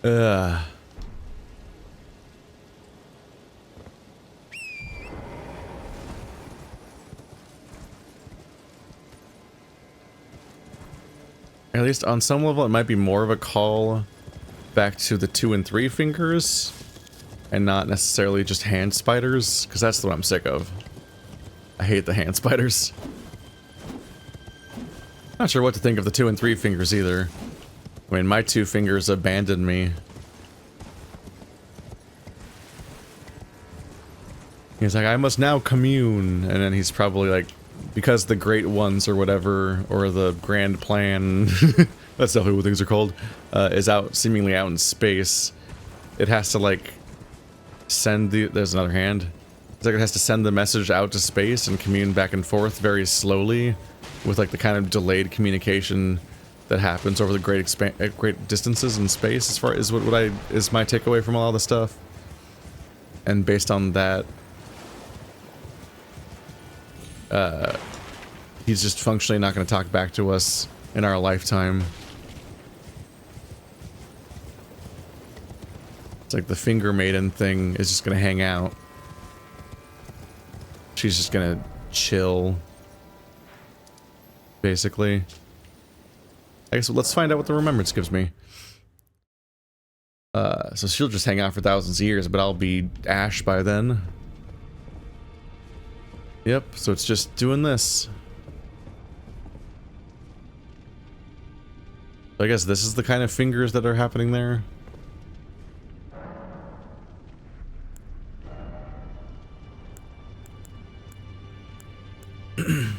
Ugh. At least on some level, it might be more of a call back to the 2 and 3 fingers, and not necessarily just hand spiders, because that's what I'm sick of. I hate the hand spiders. Not sure what to think of the 2 and 3 fingers either. I mean, my 2 fingers abandoned me. He's like, I must now commune, and then he's probably like, because the Great Ones or whatever, or the Grand Plan, that's definitely what things are called, is out, seemingly out in space. It has to like send the, there's another hand. It's like it has to send the message out to space and commune back and forth very slowly, with like the kind of delayed communication that happens over the great distances in space, as far as what is my takeaway from all this stuff. And based on that, he's just functionally not going to talk back to us in our lifetime. It's like the finger maiden thing is just going to hang out. She's just going to chill, basically. I guess let's find out what the remembrance gives me. So she'll just hang out for thousands of years, but I'll be ash by then. Yep, so it's just doing this. I guess this is the kind of fingers that are happening there.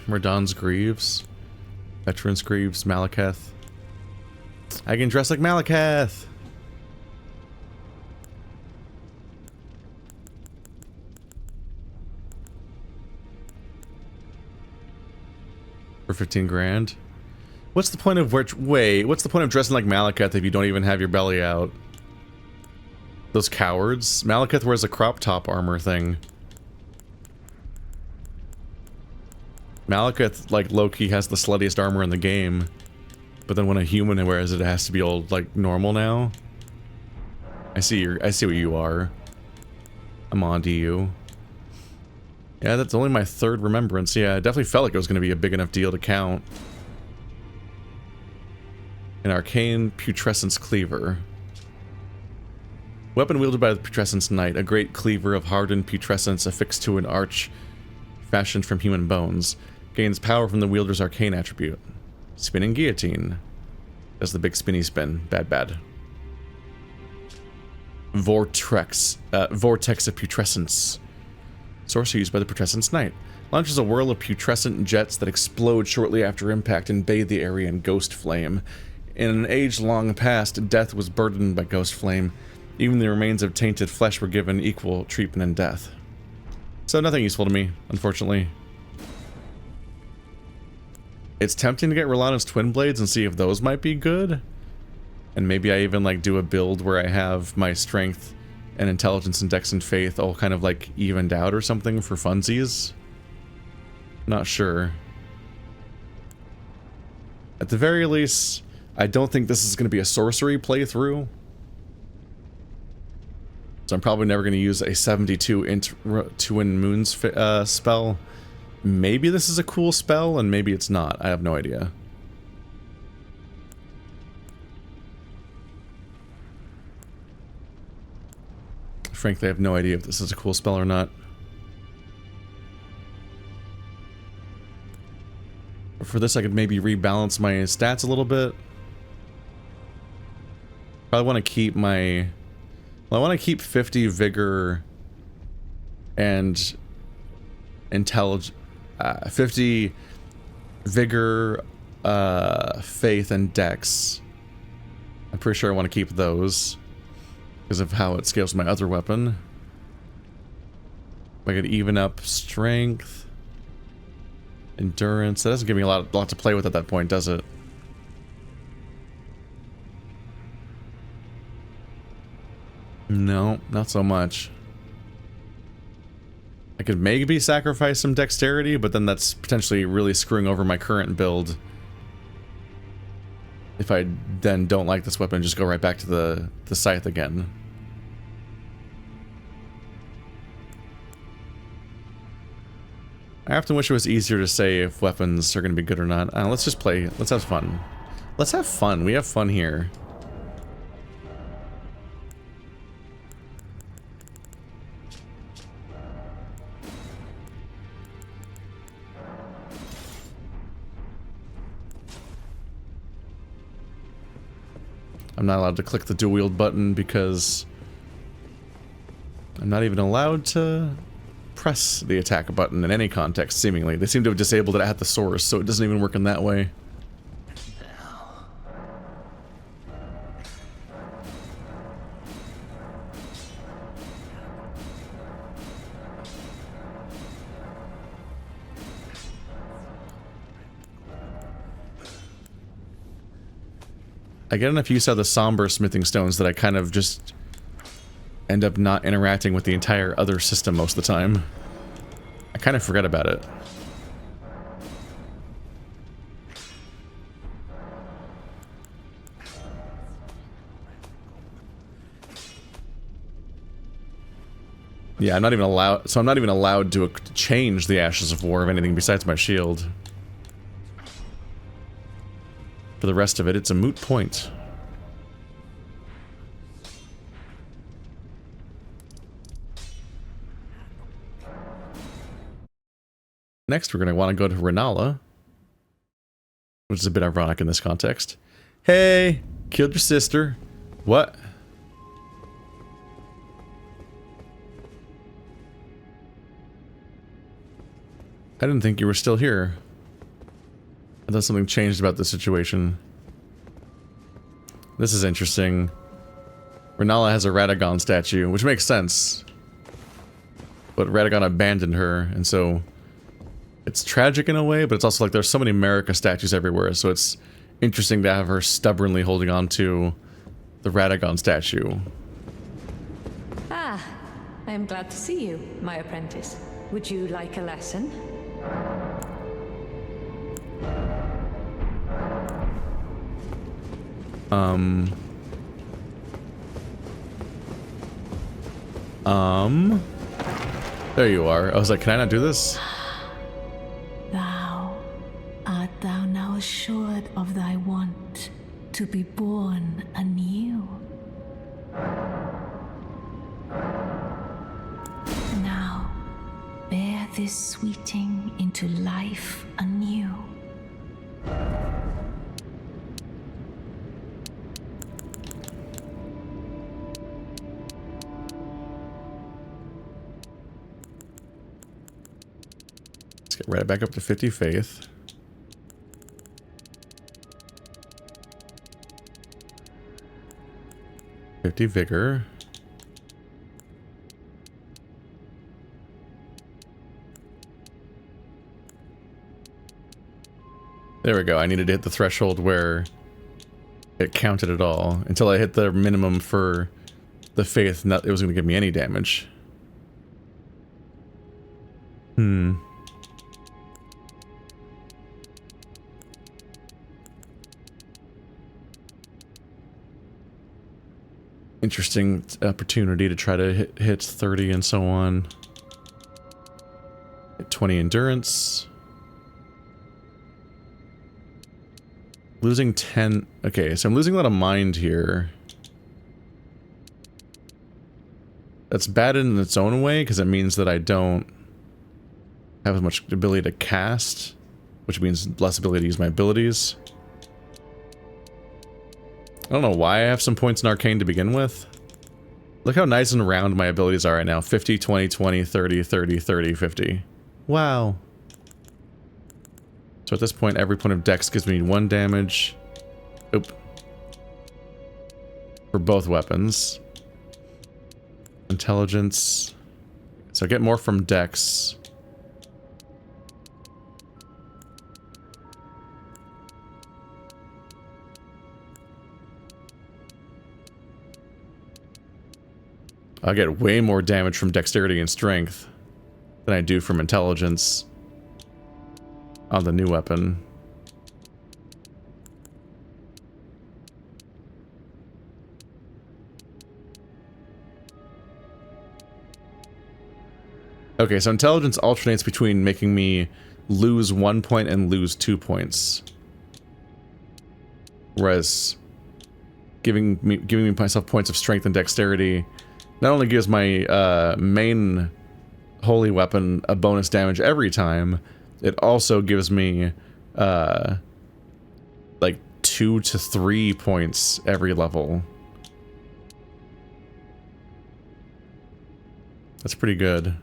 Radon's Greaves. Veteran's Greaves, Malekith. I can dress like Malekith! For 15 grand. What's the point of what's the point of dressing like Malekith if you don't even have your belly out? Those cowards. Malekith wears a crop top armor thing. Malekith, like, low-key has the sluttiest armor in the game. But then when a human wears it, it has to be all, like, normal now. I see what you are. I'm on to you. Yeah, that's only my 3rd remembrance. Yeah, it definitely felt like it was going to be a big enough deal to count. An arcane Putrescent's cleaver. Weapon wielded by the Putrescent's knight, a great cleaver of hardened putrescence affixed to an arch fashioned from human bones. Gains power from the wielder's arcane attribute. Spinning guillotine. Does the big spinny spin. Bad. Vortex of putrescence. Sorcery used by the Putrescent's knight. Launches a whirl of putrescent jets that explode shortly after impact and bathe the area in ghost flame. In an age long past, death was burdened by ghost flame. Even the remains of tainted flesh were given equal treatment in death. So nothing useful to me, unfortunately. It's tempting to get Rolana's twin blades and see if those might be good. And maybe I even like do a build where I have my strength and intelligence and dex and faith all kind of like evened out or something for funsies. Not sure. At the very least, I don't think this is going to be a sorcery playthrough. So I'm probably never going to use a 72 Twin Moons spell. Maybe this is a cool spell, and maybe it's not. I have no idea. Frankly, I have no idea if this is a cool spell or not. For For this, I could maybe rebalance my stats a little bit. Probably want to keep my... Well, I want to keep 50 vigor and intelligence... 50 vigor, faith, and dex. I'm pretty sure I want to keep those because of how it scales my other weapon. I could even up strength, endurance. That doesn't give me a lot to play with at that point, does it? No, not so much. I could maybe sacrifice some dexterity, but then that's potentially really screwing over my current build. If I then don't like this weapon, just go right back to the scythe again. I often wish it was easier to say if weapons are going to be good or not. Let's just play. Let's have fun. Let's have fun. We have fun here. I'm not allowed to click the dual wield button because I'm not even allowed to press the attack button in any context, seemingly. They seem to have disabled it at the source, so it doesn't even work in that way. I get enough use out of the somber smithing stones that I kind of just end up not interacting with the entire other system most of the time. I kind of forget about it. Yeah, I'm not even allowed, so I'm not even allowed to change the Ashes of War of anything besides my shield. For the rest of it, it's a moot point. Next, we're going to want to go to Renala, which is a bit ironic in this context. Hey, killed your sister. What? I didn't think you were still here. I thought something changed about the situation. This is interesting. Renala has a Radagon statue, which makes sense. But Radagon abandoned her, and so it's tragic in a way, but it's also like there's so many Marika statues everywhere, so it's interesting to have her stubbornly holding on to the Radagon statue. Ah, I am glad to see you, my apprentice. Would you like a lesson? There you are. I was like, can I not do this? Art thou now assured of thy want to be born anew? Now, bear this sweeting into life anew. Let's get right back up to 50 faith. Vigor. There we go. I needed to hit the threshold where it counted at all. Until I hit the minimum for the faith, it was going to give me any damage. Interesting opportunity to try to hit 30 and so on. Hit 20 endurance. Losing 10. Okay, so I'm losing a lot of mind here. That's bad in its own way, because it means that I don't have as much ability to cast. which means less ability to use my abilities. I don't know why I have some points in Arcane to begin with. Look how nice and round my abilities are right now. 50, 20, 20, 30, 30, 30, 50. Wow. So at this point, every point of Dex gives me 1 damage. Oop. For both weapons. Intelligence. So I get more from Dex. I get way more damage from dexterity and strength than I do from intelligence on the new weapon. Okay, so intelligence alternates between making me lose 1 point and lose 2 points. Whereas giving me myself points of strength and dexterity not only gives my main holy weapon a bonus damage every time, it also gives me like 2 to 3 points every level. That's pretty good.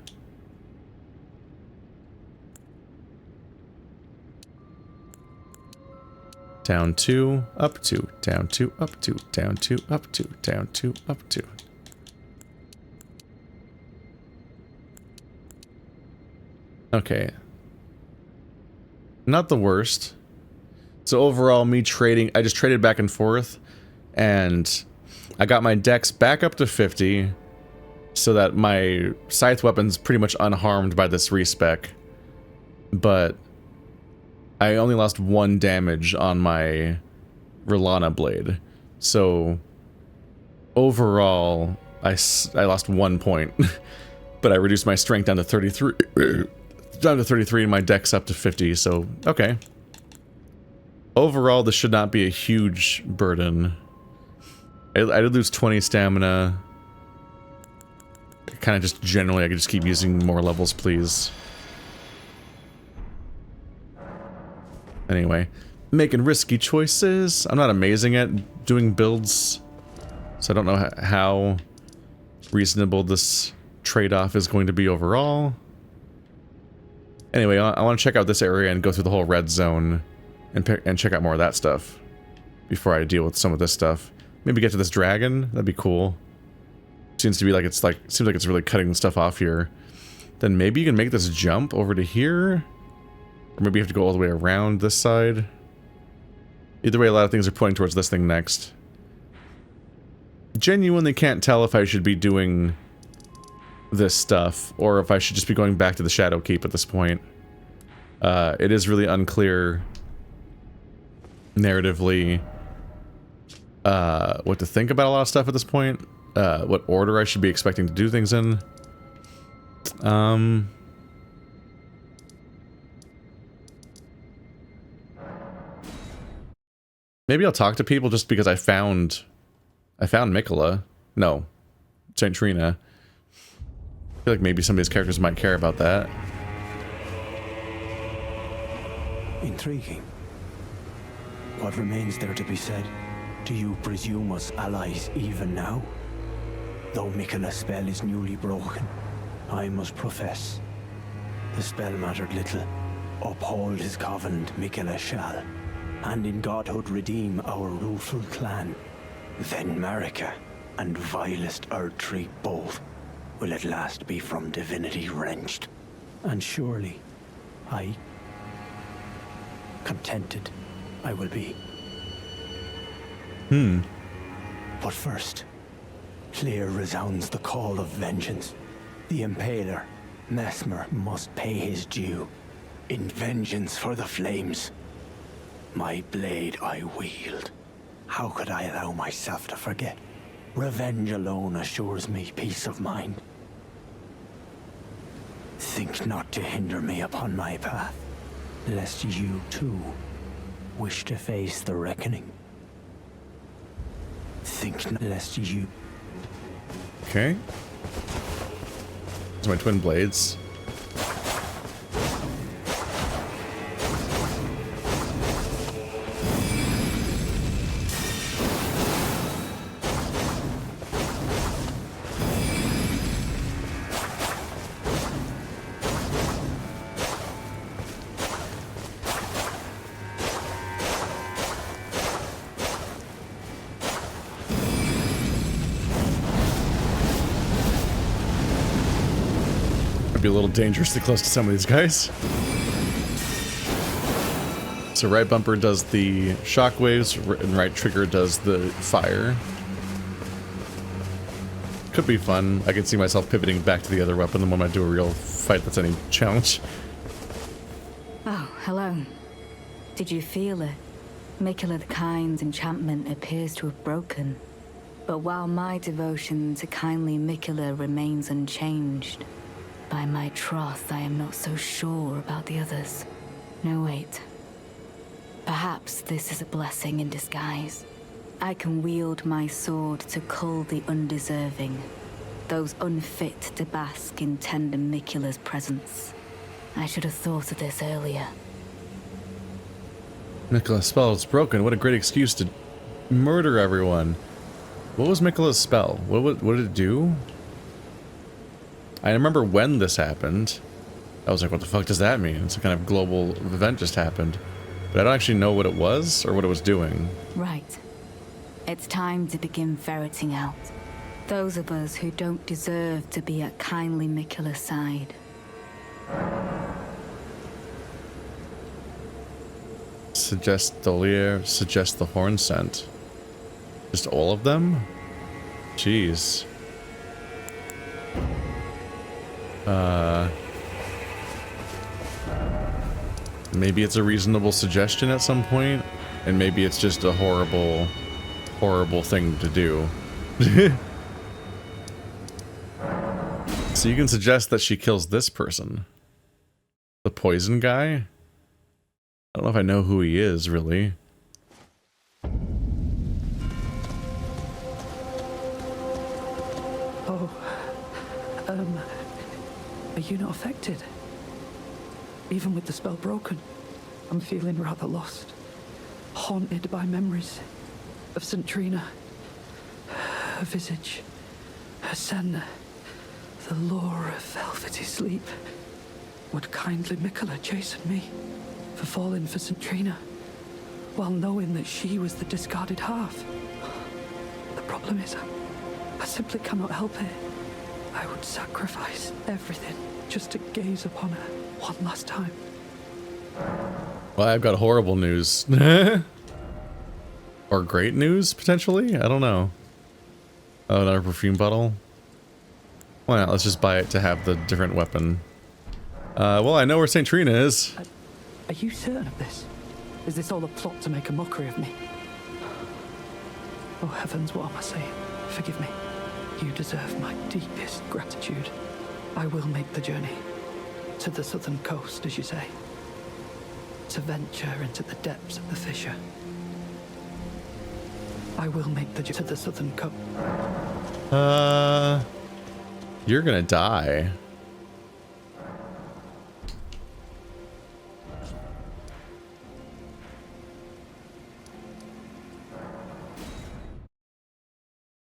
Down 2, up 2, down 2, up 2, down 2, up 2, down 2, up 2. Okay. Not the worst. So overall, me trading, I just traded back and forth, and I got my dex back up to 50, so that my scythe weapon's pretty much unharmed by this respec. But I only lost 1 damage on my Rilana blade. So overall, I lost 1 point. But I reduced my strength down to 33. Down to 33 and my dex up to 50, so okay. Overall, this should not be a huge burden. I did lose 20 stamina. Kind of just generally, I could just keep using more levels, please. Anyway, making risky choices. I'm not amazing at doing builds, so I don't know how reasonable this trade-off is going to be overall. Anyway, I want to check out this area and go through the whole red zone and check out more of that stuff before I deal with some of this stuff. Maybe get to this dragon. That'd be cool. Seems like it's really cutting stuff off here. Then maybe you can make this jump over to here, or maybe you have to go all the way around this side. Either way, a lot of things are pointing towards this thing next. Genuinely can't tell if I should be doing this stuff, or if I should just be going back to the Shadow Keep at this point. It is really unclear narratively what to think about a lot of stuff at this point. What order I should be expecting to do things in. Maybe I'll talk to people just because I found Miquella. No, St. Trina. I feel like maybe some of these characters might care about that. Intriguing. What remains there to be said? Do you presume us allies even now? Though Miquella's spell is newly broken, I must profess, the spell mattered little. Uphold his covenant, Miquella shall, and in godhood redeem our rueful clan. Then Marika and vilest Erdtree both will at last be from divinity wrenched. And surely, contented I will be. But first, clear resounds the call of vengeance. The Impaler, Mesmer, must pay his due. In vengeance for the flames, my blade I wield. How could I allow myself to forget? Revenge alone assures me peace of mind. Think not to hinder me upon my path, lest you too wish to face the reckoning. Think not lest you... Okay. These are my twin blades. be a little dangerously close to some of these guys. So right bumper does the shockwaves, and right trigger does the fire. Could be fun. I could see myself pivoting back to the other weapon the moment I do a real fight that's any challenge. Oh, hello. Did you feel it? Miquella the Kind's enchantment appears to have broken. But while my devotion to kindly Miquella remains unchanged, by my troth I am not so sure about the others. No, wait. Perhaps this is a blessing in disguise. I can wield my sword to cull the undeserving, those unfit to bask in tender Miquella's presence. I should have thought of this earlier. Miquella's spell is broken. What a great excuse to murder everyone. What was Miquella's spell? What did it do? I remember when this happened. I was like, what the fuck does that mean? It's a kind of global event just happened. But I don't actually know what it was or what it was doing. Right. It's time to begin ferreting out those of us who don't deserve to be at kindly Miquella's side. Suggest Dolier, suggest the horn scent. Just all of them? Jeez. Maybe it's a reasonable suggestion at some point, and maybe it's just a horrible, horrible thing to do. So you can suggest that she kills this person. The poison guy? I don't know if I know who he is, really. Oh, are you not affected? Even with the spell broken, I'm feeling rather lost. Haunted by memories of St. Trina. Her visage, her scent, the lure of velvety sleep. Would kindly Miquella chasten me for falling for St. Trina, while knowing that she was the discarded half? The problem is, I simply cannot help it. I would sacrifice everything just to gaze upon her one last time. Well, I've got horrible news. Or great news, potentially? I don't know. Oh, another perfume bottle? Why not? Let's just buy it to have the different weapon. Well, I know where St. Trina is. Are you certain of this? Is this all a plot to make a mockery of me? Oh heavens, what am I saying? Forgive me. You deserve my deepest gratitude. I will make the journey. To the southern coast, as you say. To venture into the depths of the fissure. I will make the journey to the southern coast. You're gonna die.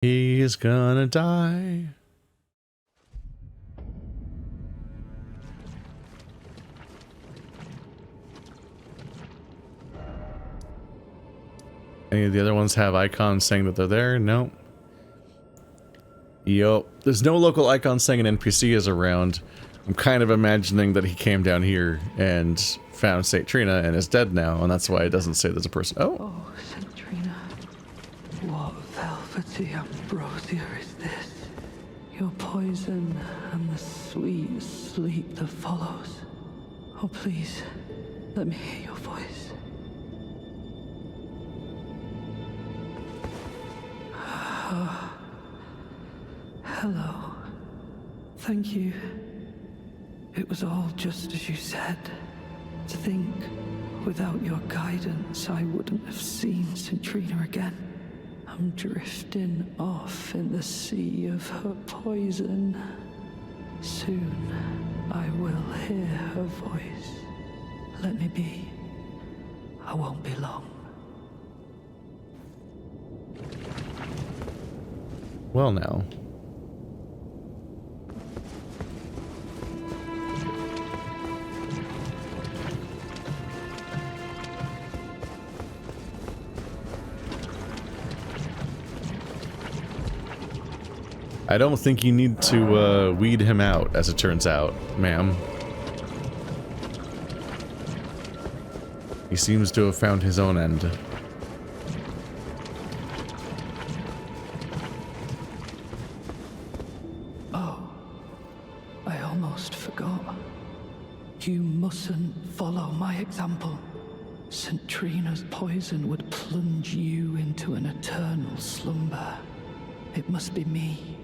He's gonna die. Any of the other ones have icons saying that they're there? No. Yup. There's no local icon saying an NPC is around. I'm kind of imagining that he came down here and found St. Trina and is dead now, and that's why it doesn't say there's a person. Oh. Oh, St. Trina. What velvety ambrosia is this? Your poison and the sweet sleep that follows. Oh, please, let me hear your voice. Hello. Thank you. It was all just as you said. To think, without your guidance, I wouldn't have seen St. Trina again. I'm drifting off in the sea of her poison. Soon, I will hear her voice. Let me be. I won't be long. Well, now. I don't think you need to weed him out, as it turns out, ma'am. He seems to have found his own end. Oh, I almost forgot. You mustn't follow my example. St. Trina's poison would plunge you into an eternal slumber. It must be me,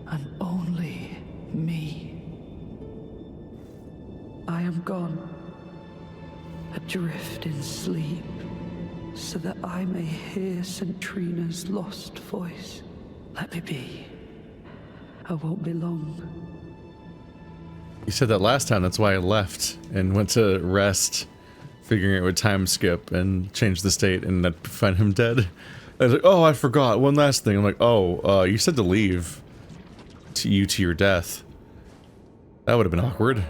and only me. I am gone, adrift in sleep, so that I may hear St. Trina's lost voice. Let me be. I won't be long. You said that last time, that's why I left and went to rest, figuring it would time skip and change the state and I'd find him dead. I was like, oh, I forgot, one last thing. I'm like, oh, you said to leave. To your death. That would have been awkward.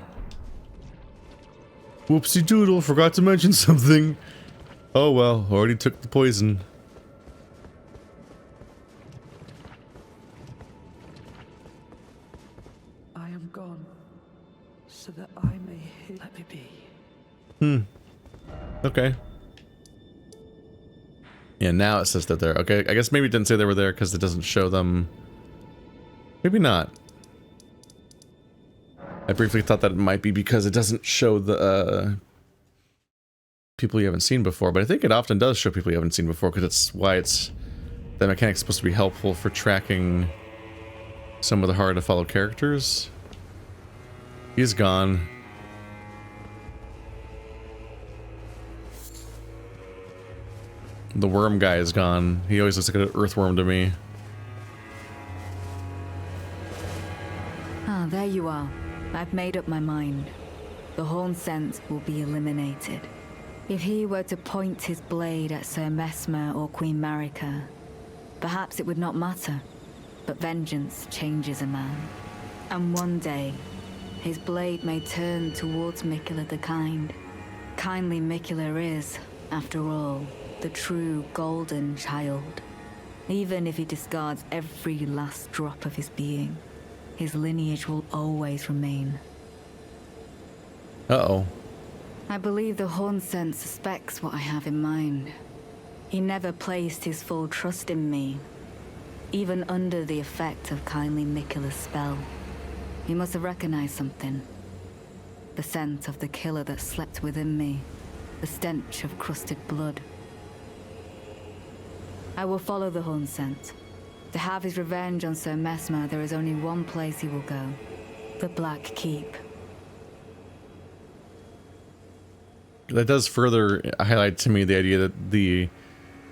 Whoopsie doodle, forgot to mention something. Oh well, already took the poison. I am gone, so that I may hear. Let me be. Okay. Yeah, now it says that they're okay. I guess maybe it didn't say they were there because it doesn't show them. Maybe not. I briefly thought that it might be because it doesn't show the people you haven't seen before, but I think it often does show people you haven't seen before because it's why it's that mechanic's supposed to be helpful for tracking some of the hard to follow characters. He's gone. The worm guy is gone. He always looks like an earthworm to me. Ah, there you are. I've made up my mind. The horn sense will be eliminated. If he were to point his blade at Sir Mesmer or Queen Marika, perhaps it would not matter. But vengeance changes a man. And one day, his blade may turn towards Miquella the Kind. Kindly Miquella is, after all, the true golden child. Even if he discards every last drop of his being, his lineage will always remain. Uh-oh. I believe the horn sense suspects what I have in mind. He never placed his full trust in me, even under the effect of kindly Miquella's spell. He must have recognized something. The scent of the killer that slept within me, the stench of crusted blood. I will follow the horn scent. To have his revenge on Sir Mesmer, there is only one place he will go. The Black Keep. That does further highlight to me the idea that the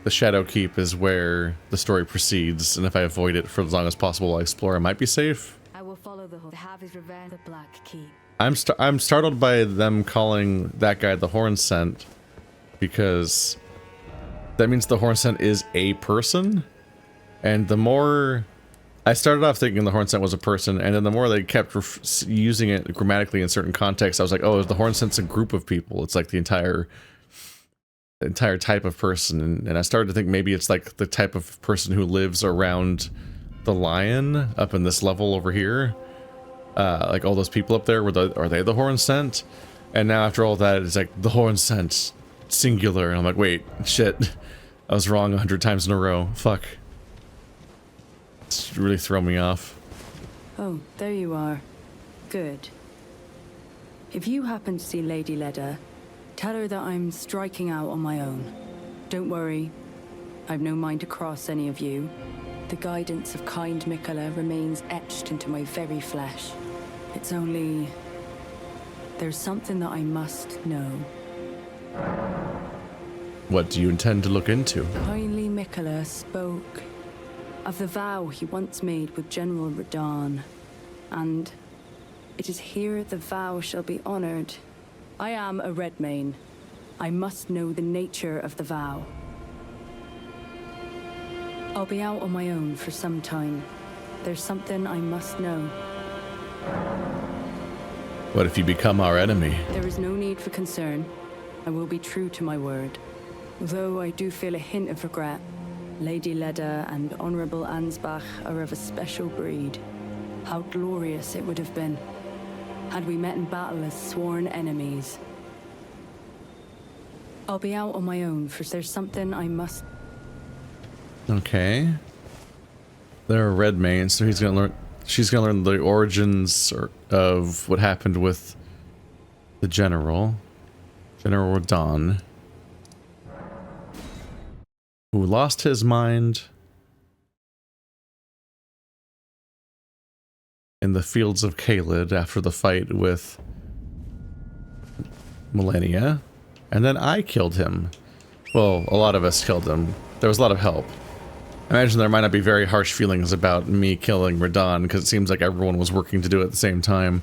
Shadow Keep is where the story proceeds, and if I avoid it for as long as possible while I explore, I might be safe. I will follow the horn. To have his revenge, the Black Keep. I'm startled by them calling that guy the Horn Scent, because that means the Horn Scent is a person. And the more I started off thinking the Horn Scent was a person, and then the more they kept using it grammatically in certain contexts, I was like, oh, the Horn Scent's a group of people. It's like the entire type of person, and I started to think maybe it's like the type of person who lives around the lion up in this level over here. Like all those people up there, are they the Horn Scent? And now after all that, it's like the Horn Scent singular, and I'm like, wait, shit, I was wrong 100 times in a row. Fuck. It's really thrown me off. Oh, there you are. Good. If you happen to see Lady Leda, tell her that I'm striking out on my own. Don't worry, I've no mind to cross any of you. The guidance of kind Miquella remains etched into my very flesh. It's only... there's something that I must know. What do you intend to look into? Kindly Miquella spoke of the vow he once made with General Radahn, and it is here the vow shall be honored. I am a Redmane. I must know the nature of the vow. I'll be out on my own for some time. There's something I must know. What if you become our enemy? There is no need for concern. I will be true to my word. Though I do feel a hint of regret. Lady Leda and Honorable Ansbach are of a special breed. How glorious it would have been had we met in battle as sworn enemies. I'll be out on my own, for there's something I must... Okay. They're a red main, so he's gonna learn. She's gonna learn the origins of what happened with the General Radon, who lost his mind in the fields of Caelid after the fight with Millennia, and then I killed him. Well, a lot of us killed him. There was a lot of help. I imagine there might not be very harsh feelings about me killing Radon, because it seems like everyone was working to do it at the same time.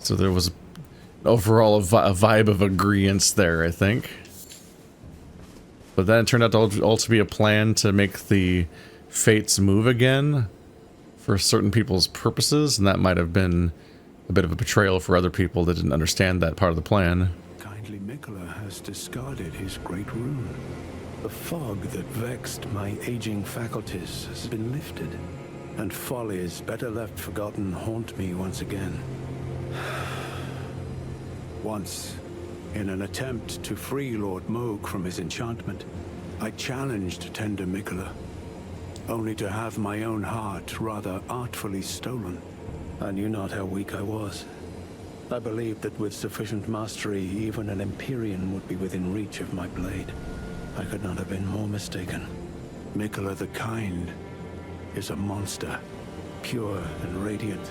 So there was overall a vibe of agreeance there, I think. But then it turned out to also be a plan to make the fates move again for certain people's purposes, and that might have been a bit of a betrayal for other people that didn't understand that part of the plan. Kindly Miquella has discarded his great rune. The fog that vexed my aging faculties has been lifted, and follies better left forgotten haunt me once again. Once, in an attempt to free Lord Moog from his enchantment, I challenged tender Miquella, only to have my own heart rather artfully stolen. I knew not how weak I was. I believed that with sufficient mastery, even an Empyrean would be within reach of my blade. I could not have been more mistaken. Miquella the Kind is a monster, pure and radiant.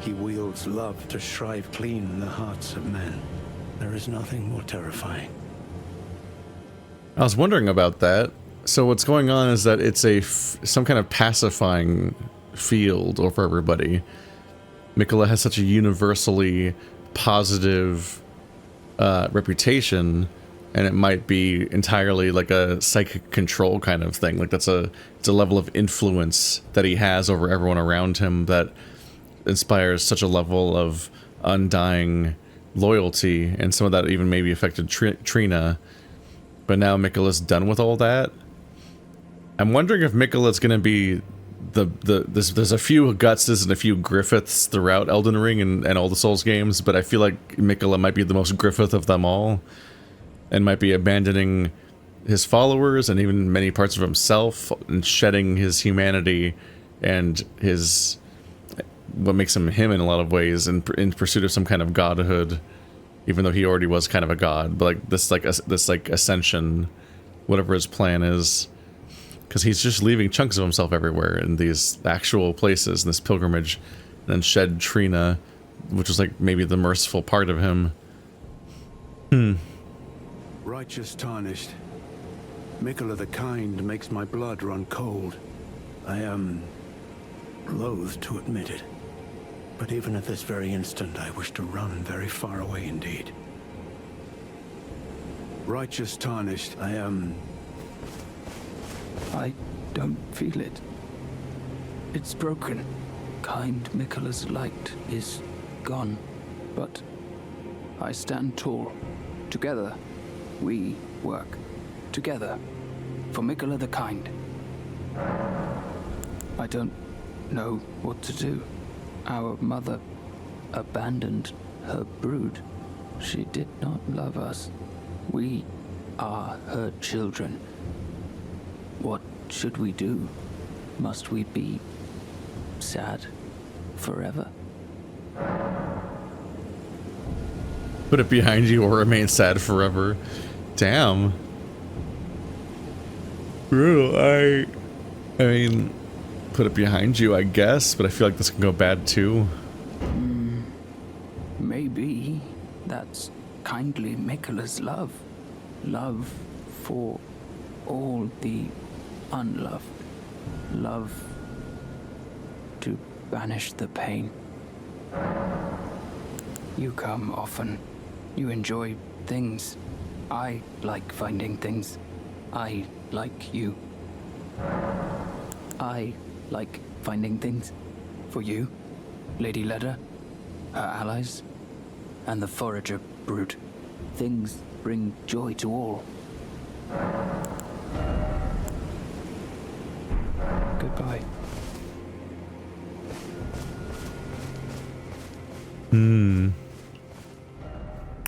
He wields love to shrive clean the hearts of men. There is nothing more terrifying. I was wondering about that. So what's going on is that it's some kind of pacifying field over everybody. Miquella has such a universally positive reputation, and it might be entirely like a psychic control kind of thing. Like it's a level of influence that he has over everyone around him that inspires such a level of undying loyalty, and some of that even maybe affected Trina. But now Miquella's done with all that. I'm wondering if Miquella's going to be there's a few Gutses and a few Griffiths throughout Elden Ring and all the Souls games, but I feel like Miquella might be the most Griffith of them all, and might be abandoning his followers and even many parts of himself and shedding his humanity and his what makes him him in a lot of ways in pursuit of some kind of godhood, even though he already was kind of a god. But like this ascension, whatever his plan is, because he's just leaving chunks of himself everywhere in these actual places in this pilgrimage, and then shed Trina, which was like maybe the merciful part of him. Righteous Tarnished. Miquella the Kind makes my blood run cold. I am loath to admit it, but even at this very instant I wish to run very far away indeed. Righteous Tarnished, I don't feel it. It's broken. Kind Miquella's light is gone, but I stand tall. Together, we work. Together, for Miquella the Kind. I don't know what to do. Our mother abandoned her brood. She did not love us. We are her children. What should we do? Must we be sad forever? Put it behind you or remain sad forever. Damn. Brutal. I mean, put it behind you, I guess, but I feel like this can go bad too. Maybe that's kindly Miquella's love. Love for all the unloved. Love to banish the pain. You come often. You enjoy things. I like finding things. I like you. I like finding things for you, Lady Leda, her allies, and the forager brood. Things bring joy to all. goodbye.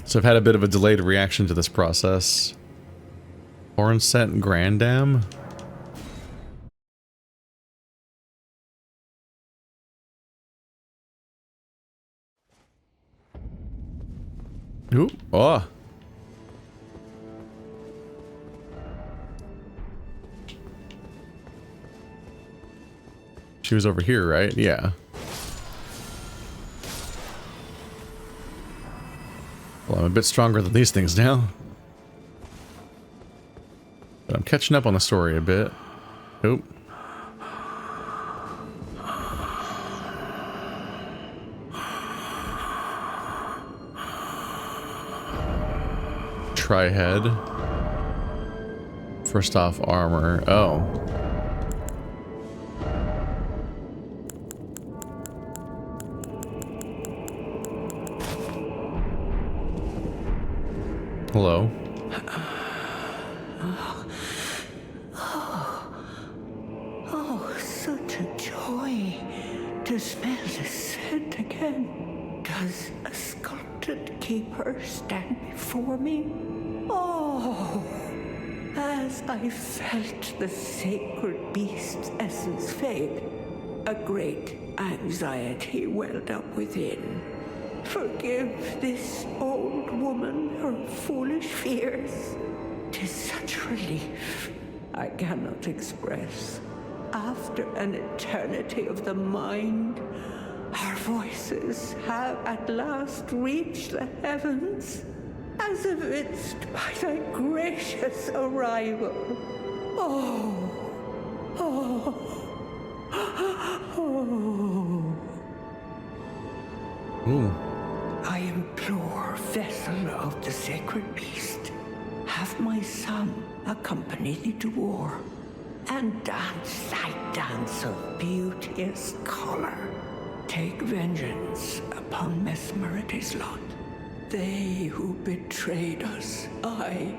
So I've had a bit of a delayed reaction to this process. Putrescent Grandam? Ooh, oh. She was over here, right? Yeah. Well, I'm a bit stronger than these things now. But I'm catching up on the story a bit. Oop. Tri-head. First off, armor. Oh. Hello. Oh, such a joy to smell the scent again. Does a sculpted keeper stand before me? Oh, as I felt the sacred beast's essence fade, a great anxiety welled up within. Forgive this old woman her foolish fears. 'Tis such relief I cannot express. After an eternity of the mind, our voices have at last reached the heavens, as evinced by thy gracious arrival. Oh, oh, oh. Ooh. I implore, vessel of the sacred beast, have my son accompany thee to war, and dance thy dance of beauteous color. Take vengeance upon Mesmerity's lot. They who betrayed us, aye,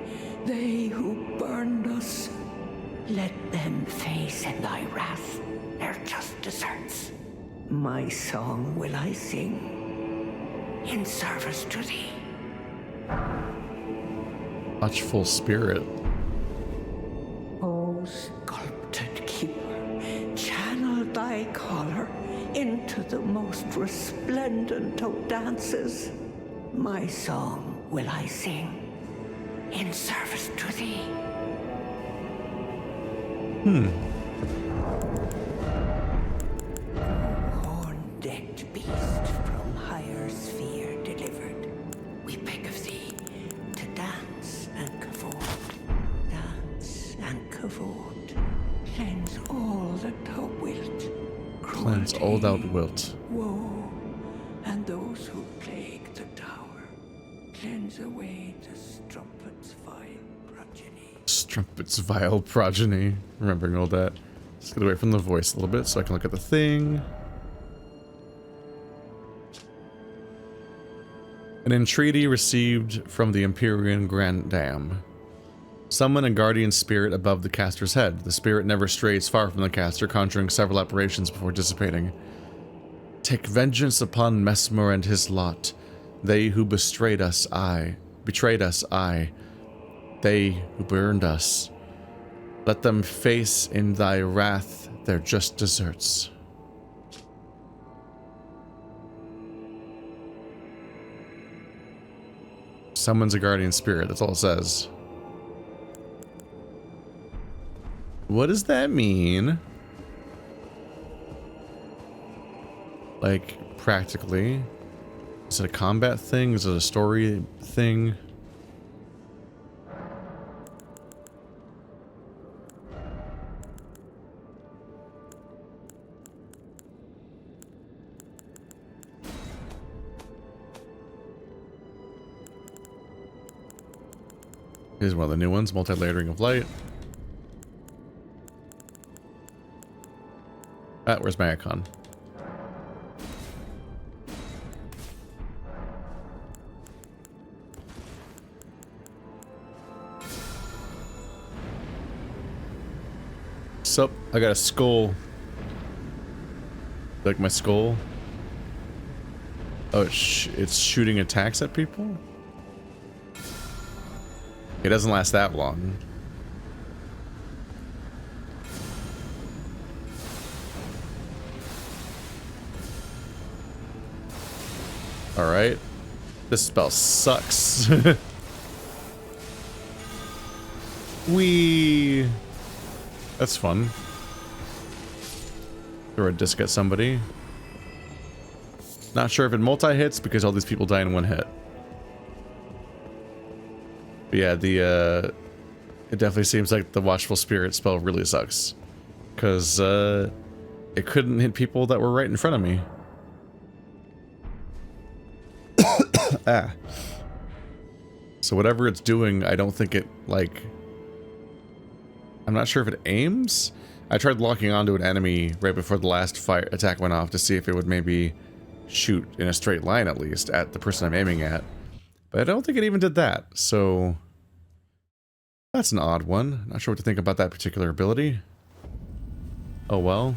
they who burned us, let them face in thy wrath their just deserts. My song will I sing, in service to thee. Watchful spirit. O sculpted keeper, channel thy color into the most resplendent of dances. My song will I sing, in service to thee. Horn-decked beast from higher sphere delivered, we beg of thee to dance and cavort, dance and cavort. Cleanse all that thou wilt. Cleanse all thou wilt. Woe, and those who plague the tower. Cleanse away the strumpet's vile progeny. Strumpet's vile progeny. Remembering all that. Let's get away from the voice a little bit so I can look at the thing. An entreaty received from the Empyrean Grand Dam. Summon a guardian spirit above the caster's head. The spirit never strays far from the caster, conjuring several apparitions before dissipating. Take vengeance upon Mesmer and his lot. They who betrayed us, aye. They who burned us. Let them face in thy wrath their just deserts. Summons a guardian spirit, that's all it says. What does that mean? Like, practically? Is it a combat thing? Is it a story thing? Here's one of the new ones, multi-layering of light. Ah, where's my icon? Sup? I got a skull. Like my skull? Oh, it's shooting attacks at people? It doesn't last that long. Alright. This spell sucks. Whee! That's fun. Throw a disc at somebody. Not sure if it multi-hits because all these people die in one hit. But yeah, it definitely seems like the Watchful Spirit spell really sucks. Because, it couldn't hit people that were right in front of me. Ah. So whatever it's doing, I don't think it, like... I'm not sure if it aims? I tried locking onto an enemy right before the last fire attack went off to see if it would maybe shoot in a straight line at least at the person I'm aiming at. But I don't think it even did that, so... That's an odd one. Not sure what to think about that particular ability. Oh well.